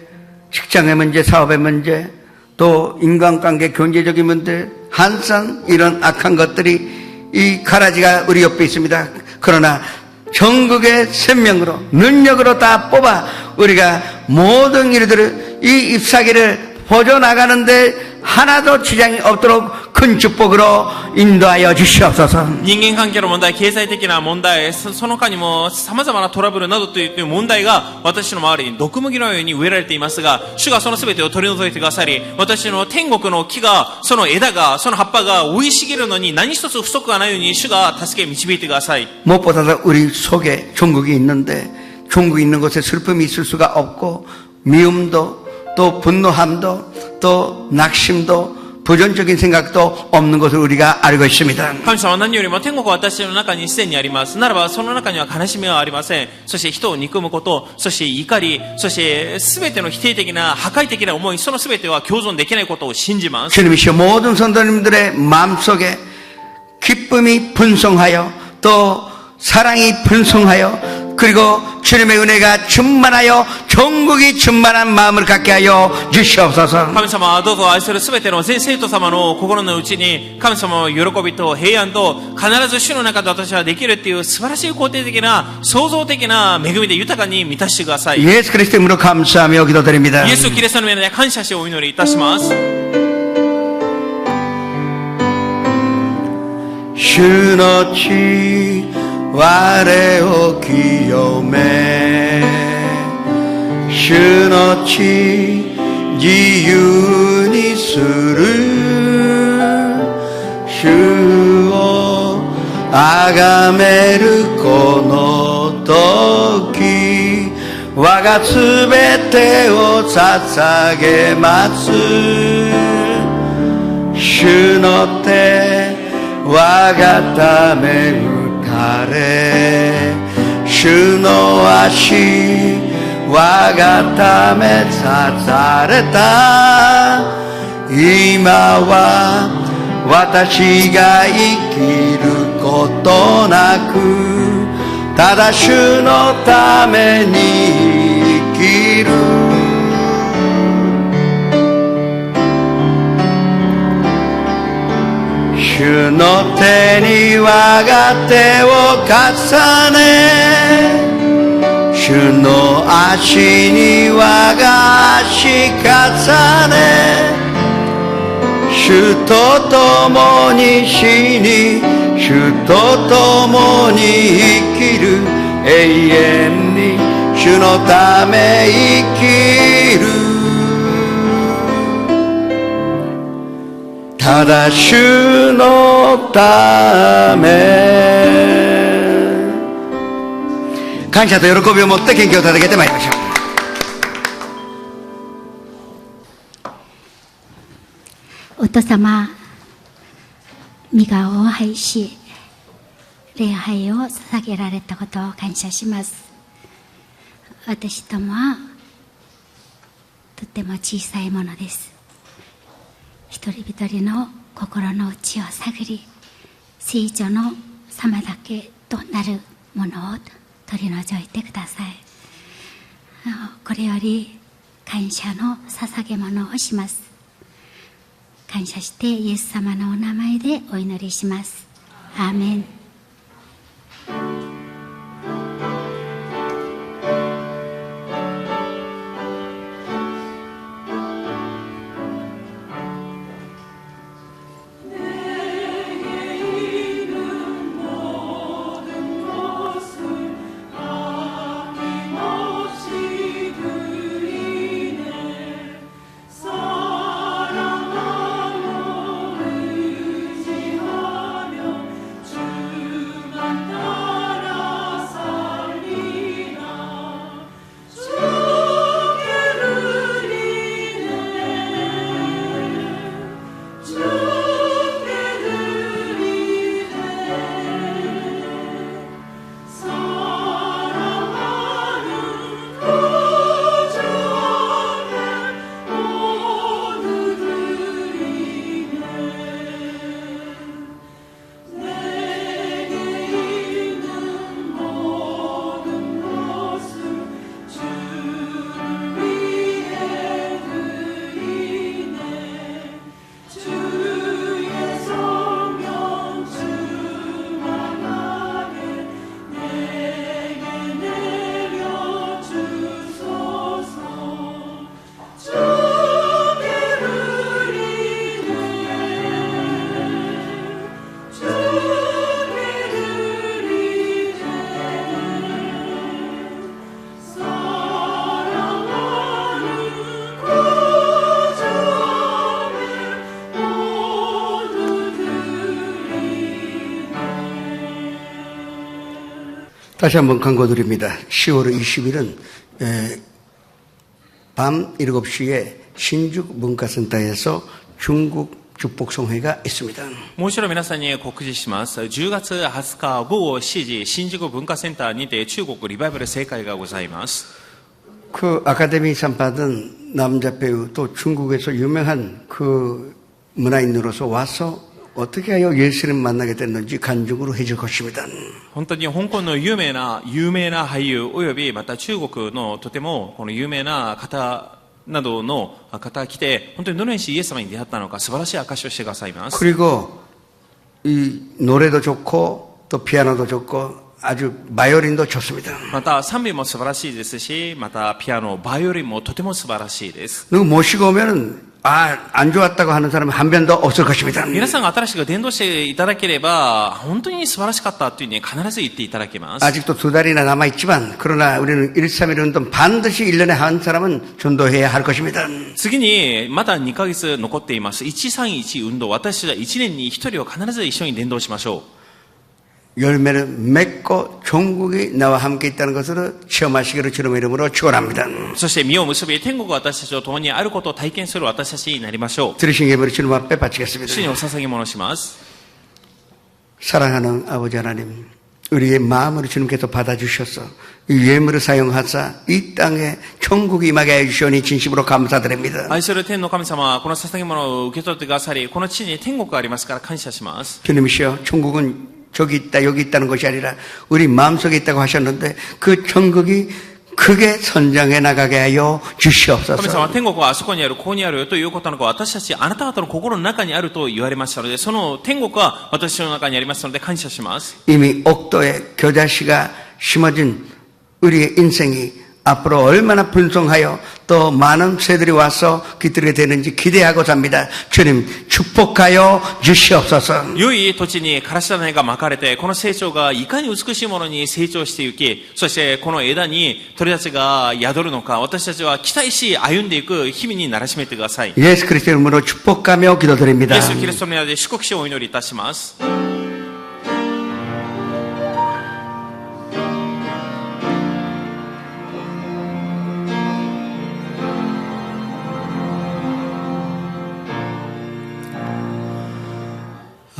직장의 문제, 사업의 문제, 또 인간관계, 경제적인 문제, 항상 이런 악한 것들이 이 가라지가 우리 옆에 있습니다. 그러나 전국의 생명으로, 능력으로 다 뽑아 우리가 모든 일들을 이 잎사귀를 퍼져나가는데 하나도 지장이 없도록 큰 축복으로 인도하여 주시옵소서. 人間関係の問題、経済的な問題、その他にも様々なトラブルなどという問題が私の周りに毒麦のように植えられていますが、主がその全てを取り除いてくださり、私の天国の木が、その枝が、その葉っぱが生い茂るのに何一つ不足がないように主が助け導いてください。 무엇보다도 우리 속에 천국이 있는데 천국이 있는 곳에 슬픔이 있을 수가 없고 미움도 또 분노함도 또 낙심도 부정적인 생각도 없는 것을 우리가 알고 있습니다. 神様は何よりも天国は私の中にすでにあります。ならばその中には悲しみはありません。そして人を憎むこと、そして怒り、そして全ての否定的な破壊的な思い、その全ては共存できないことを信じます。 주님이시여 모든 성도님들의 마음속에 기쁨이 분성하여 또 사랑이 분성하여 그리고 주님의 은혜가 충만하여 전국이 충만한 마음을 갖게 하여 주시옵소서. 神様はどうぞ愛するすべての全生徒様の心の内に神様の喜びと平安と必ず主の中で私はできるっていう素晴らしい肯定的な創造的な恵みで豊かに満たしてください。 예수 그리스도 이름으로 감사하며 기도드립니다. イエス・キリストの皆で感謝してお祈りいたします。 주너치 와레오 기요메 주너치 지유니 스르 슈오 아가메르 코노토키 와가 스베테오 사사게 마스 슈노테 와가타메カレ主の足我がため刺された今は私が生きることなくただ主のために生きる主の手に我が手を重ね主の足に我が足重ね主と共に死に主と共に生きる永遠に主のため生きるただ主のため感謝と喜びを持って元気を届けてまいりましょう。お父様、御顔を拝し、礼拝を捧げられたことを感謝します。私どもはとっても小さいものです。一人一人の心の内を探り、聖女の様だけとなるものを取り除いてください。これより感謝の捧げ物をします。感謝してイエス様のお名前でお祈りします。アーメン。다시 한번 광고드립니다. 10월 20일은 밤 7시에 신죽 문화센터에서 중국 축복송회가 있습니다. もう一度皆さんに告示します。10月20日午後7時、新宿文化センターにて中国リバイバル盛会がございます。 그 아카데미상 받은 남자 배우 또 중국에서 유명한 그 문화인으로서 와서 어떻게 하여 예수를 만나게 됐는지 간증으로 해줄 것입니다. 本当に香港の有名な俳優およびまた中国のとてもこの有名な方などの方が来て本当にどのようにイエス様に出会ったのか素晴らしい証しをしてくださいます。 그리고 이 노래도 좋고 또 피아노도 좋고 아주 바이올린도 좋습니다. また賛美も素晴らしいですし、またピアノ、バイオリンもとても素晴らしいです。 누구 모시고 오면은 안 좋았다고 하는 사람은 한 명 더 없을 것입니다. 皆さんが新しく伝道していただければ本当に素晴らしかったというふうに必ず言っていただけます。 아직도 2달이나 남아있지만 그러나 우리는 131 운동 반드시 1년에 한 사람은 전도해야 할 것입니다. 次にまだ2ヶ月残っています。131運動、私たちは1年に1人を必ず一緒に伝道しましょう。 열매를 맺고 종국이 나와 함께 있다는 것을 체험하시기를 주님의 이름으로 축원합니다. そして実を結び天国が私たちと共にあることを体験する私たちになりましょう。 들으신 예배를 주님 앞에 바치겠습니다. 主にお捧げ物します。 사랑하는 아버지 하나님, 우리의 마음으로 주님께서 받아주셔서 이 예물을 사용하사 이 땅에 천국이 임하게 해주시오니 진심으로 감사드립니다. 愛する天の神様はこの捧げ物を受け取ってくださり、この地に天国がありますから感謝します。 주님이시여, 천국은 저기 있다 여기 있다는 것이 아니라 우리 마음속에 있다고 하셨는데 그 천국이 크게 선장해 나가게 하여 神様 주시옵소서. は天国はあそこにある、ここにあるということなのか、私たちあなた方の心の中にあると言われましたので、その天国は私の中にありますので感謝します。 이미 옥도에 겨자씨가 심어진 우리의 인생이 앞으로 얼마나 분성하여 또 많은 새들이 와서 깃들게 되는지 기대하고 삽니다. 주님 축복하여 주시옵소서. 良い土地にからし種がまかれて、この成長がいかに美しいものに成長していき、そしてこの枝に鳥たちが宿るのか、私たちは期待し歩んでいく日々にならしめてください。 예수 그리스도의 이름으로 축복하며 기도드립니다. イエス・キリストの名で祝福しお祈りいたします。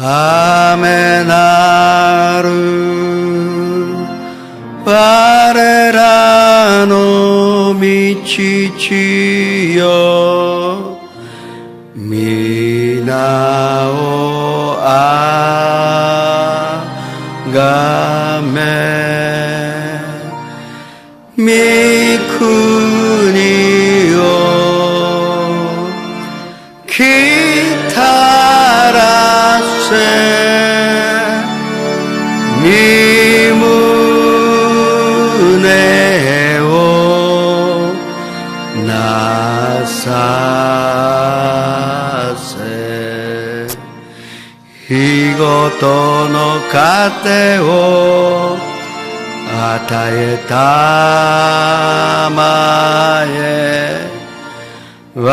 雨なる我らの道地よ皆をあがめ御国を来たらせ身胸をなさせ日ごとの糧を与えたまえ我ら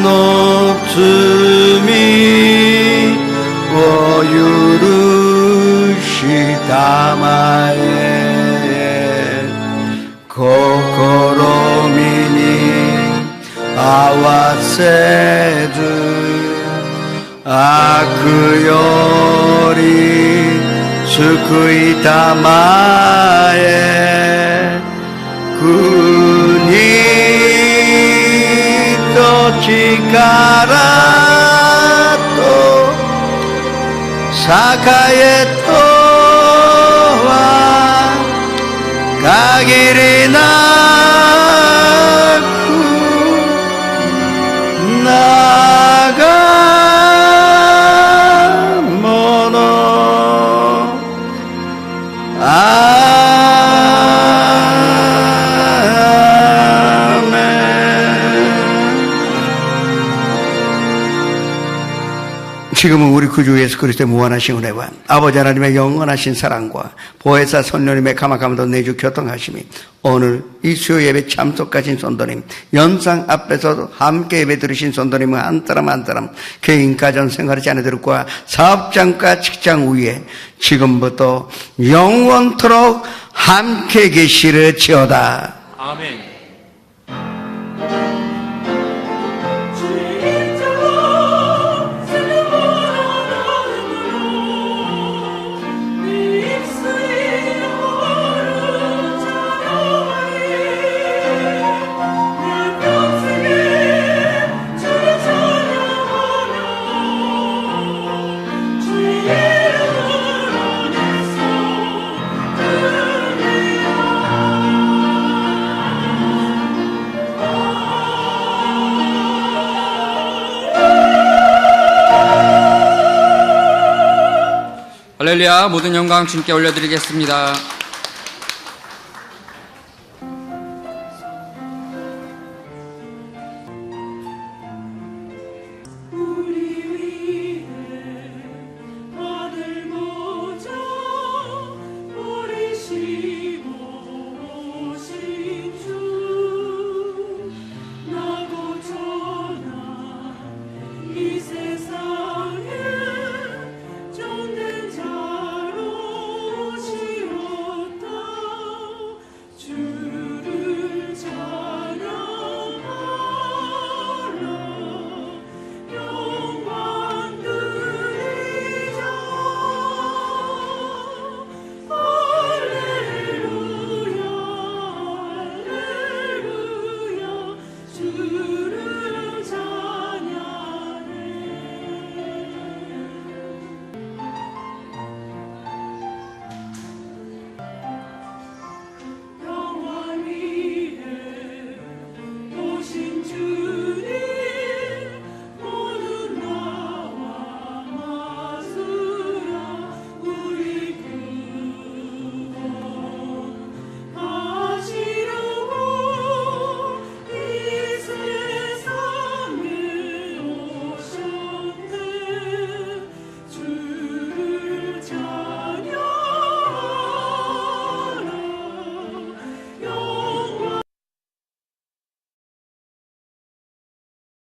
の罪を許したまえ試みに合わせず悪より救いたまえ国と力と栄えとは限りなく長もの지금은 우리 구주 예수 그리스도의 무한하신 은혜와 아버지 하나님의 영원하신 사랑과 보혜사 선녀님의 가마감도 내주 교통하심이 오늘 이 수요 예배 참석하신 선도님 연상 앞에서 함께 예배 드리신 선도님은 한 사람 한 사람 개인 가정 생활의 자녀들과 사업장과 직장 위에 지금부터 영원토록 함께 계시르지어다. 아멘. 할렐루야, 모든 영광 주님께 올려드리겠습니다. 이세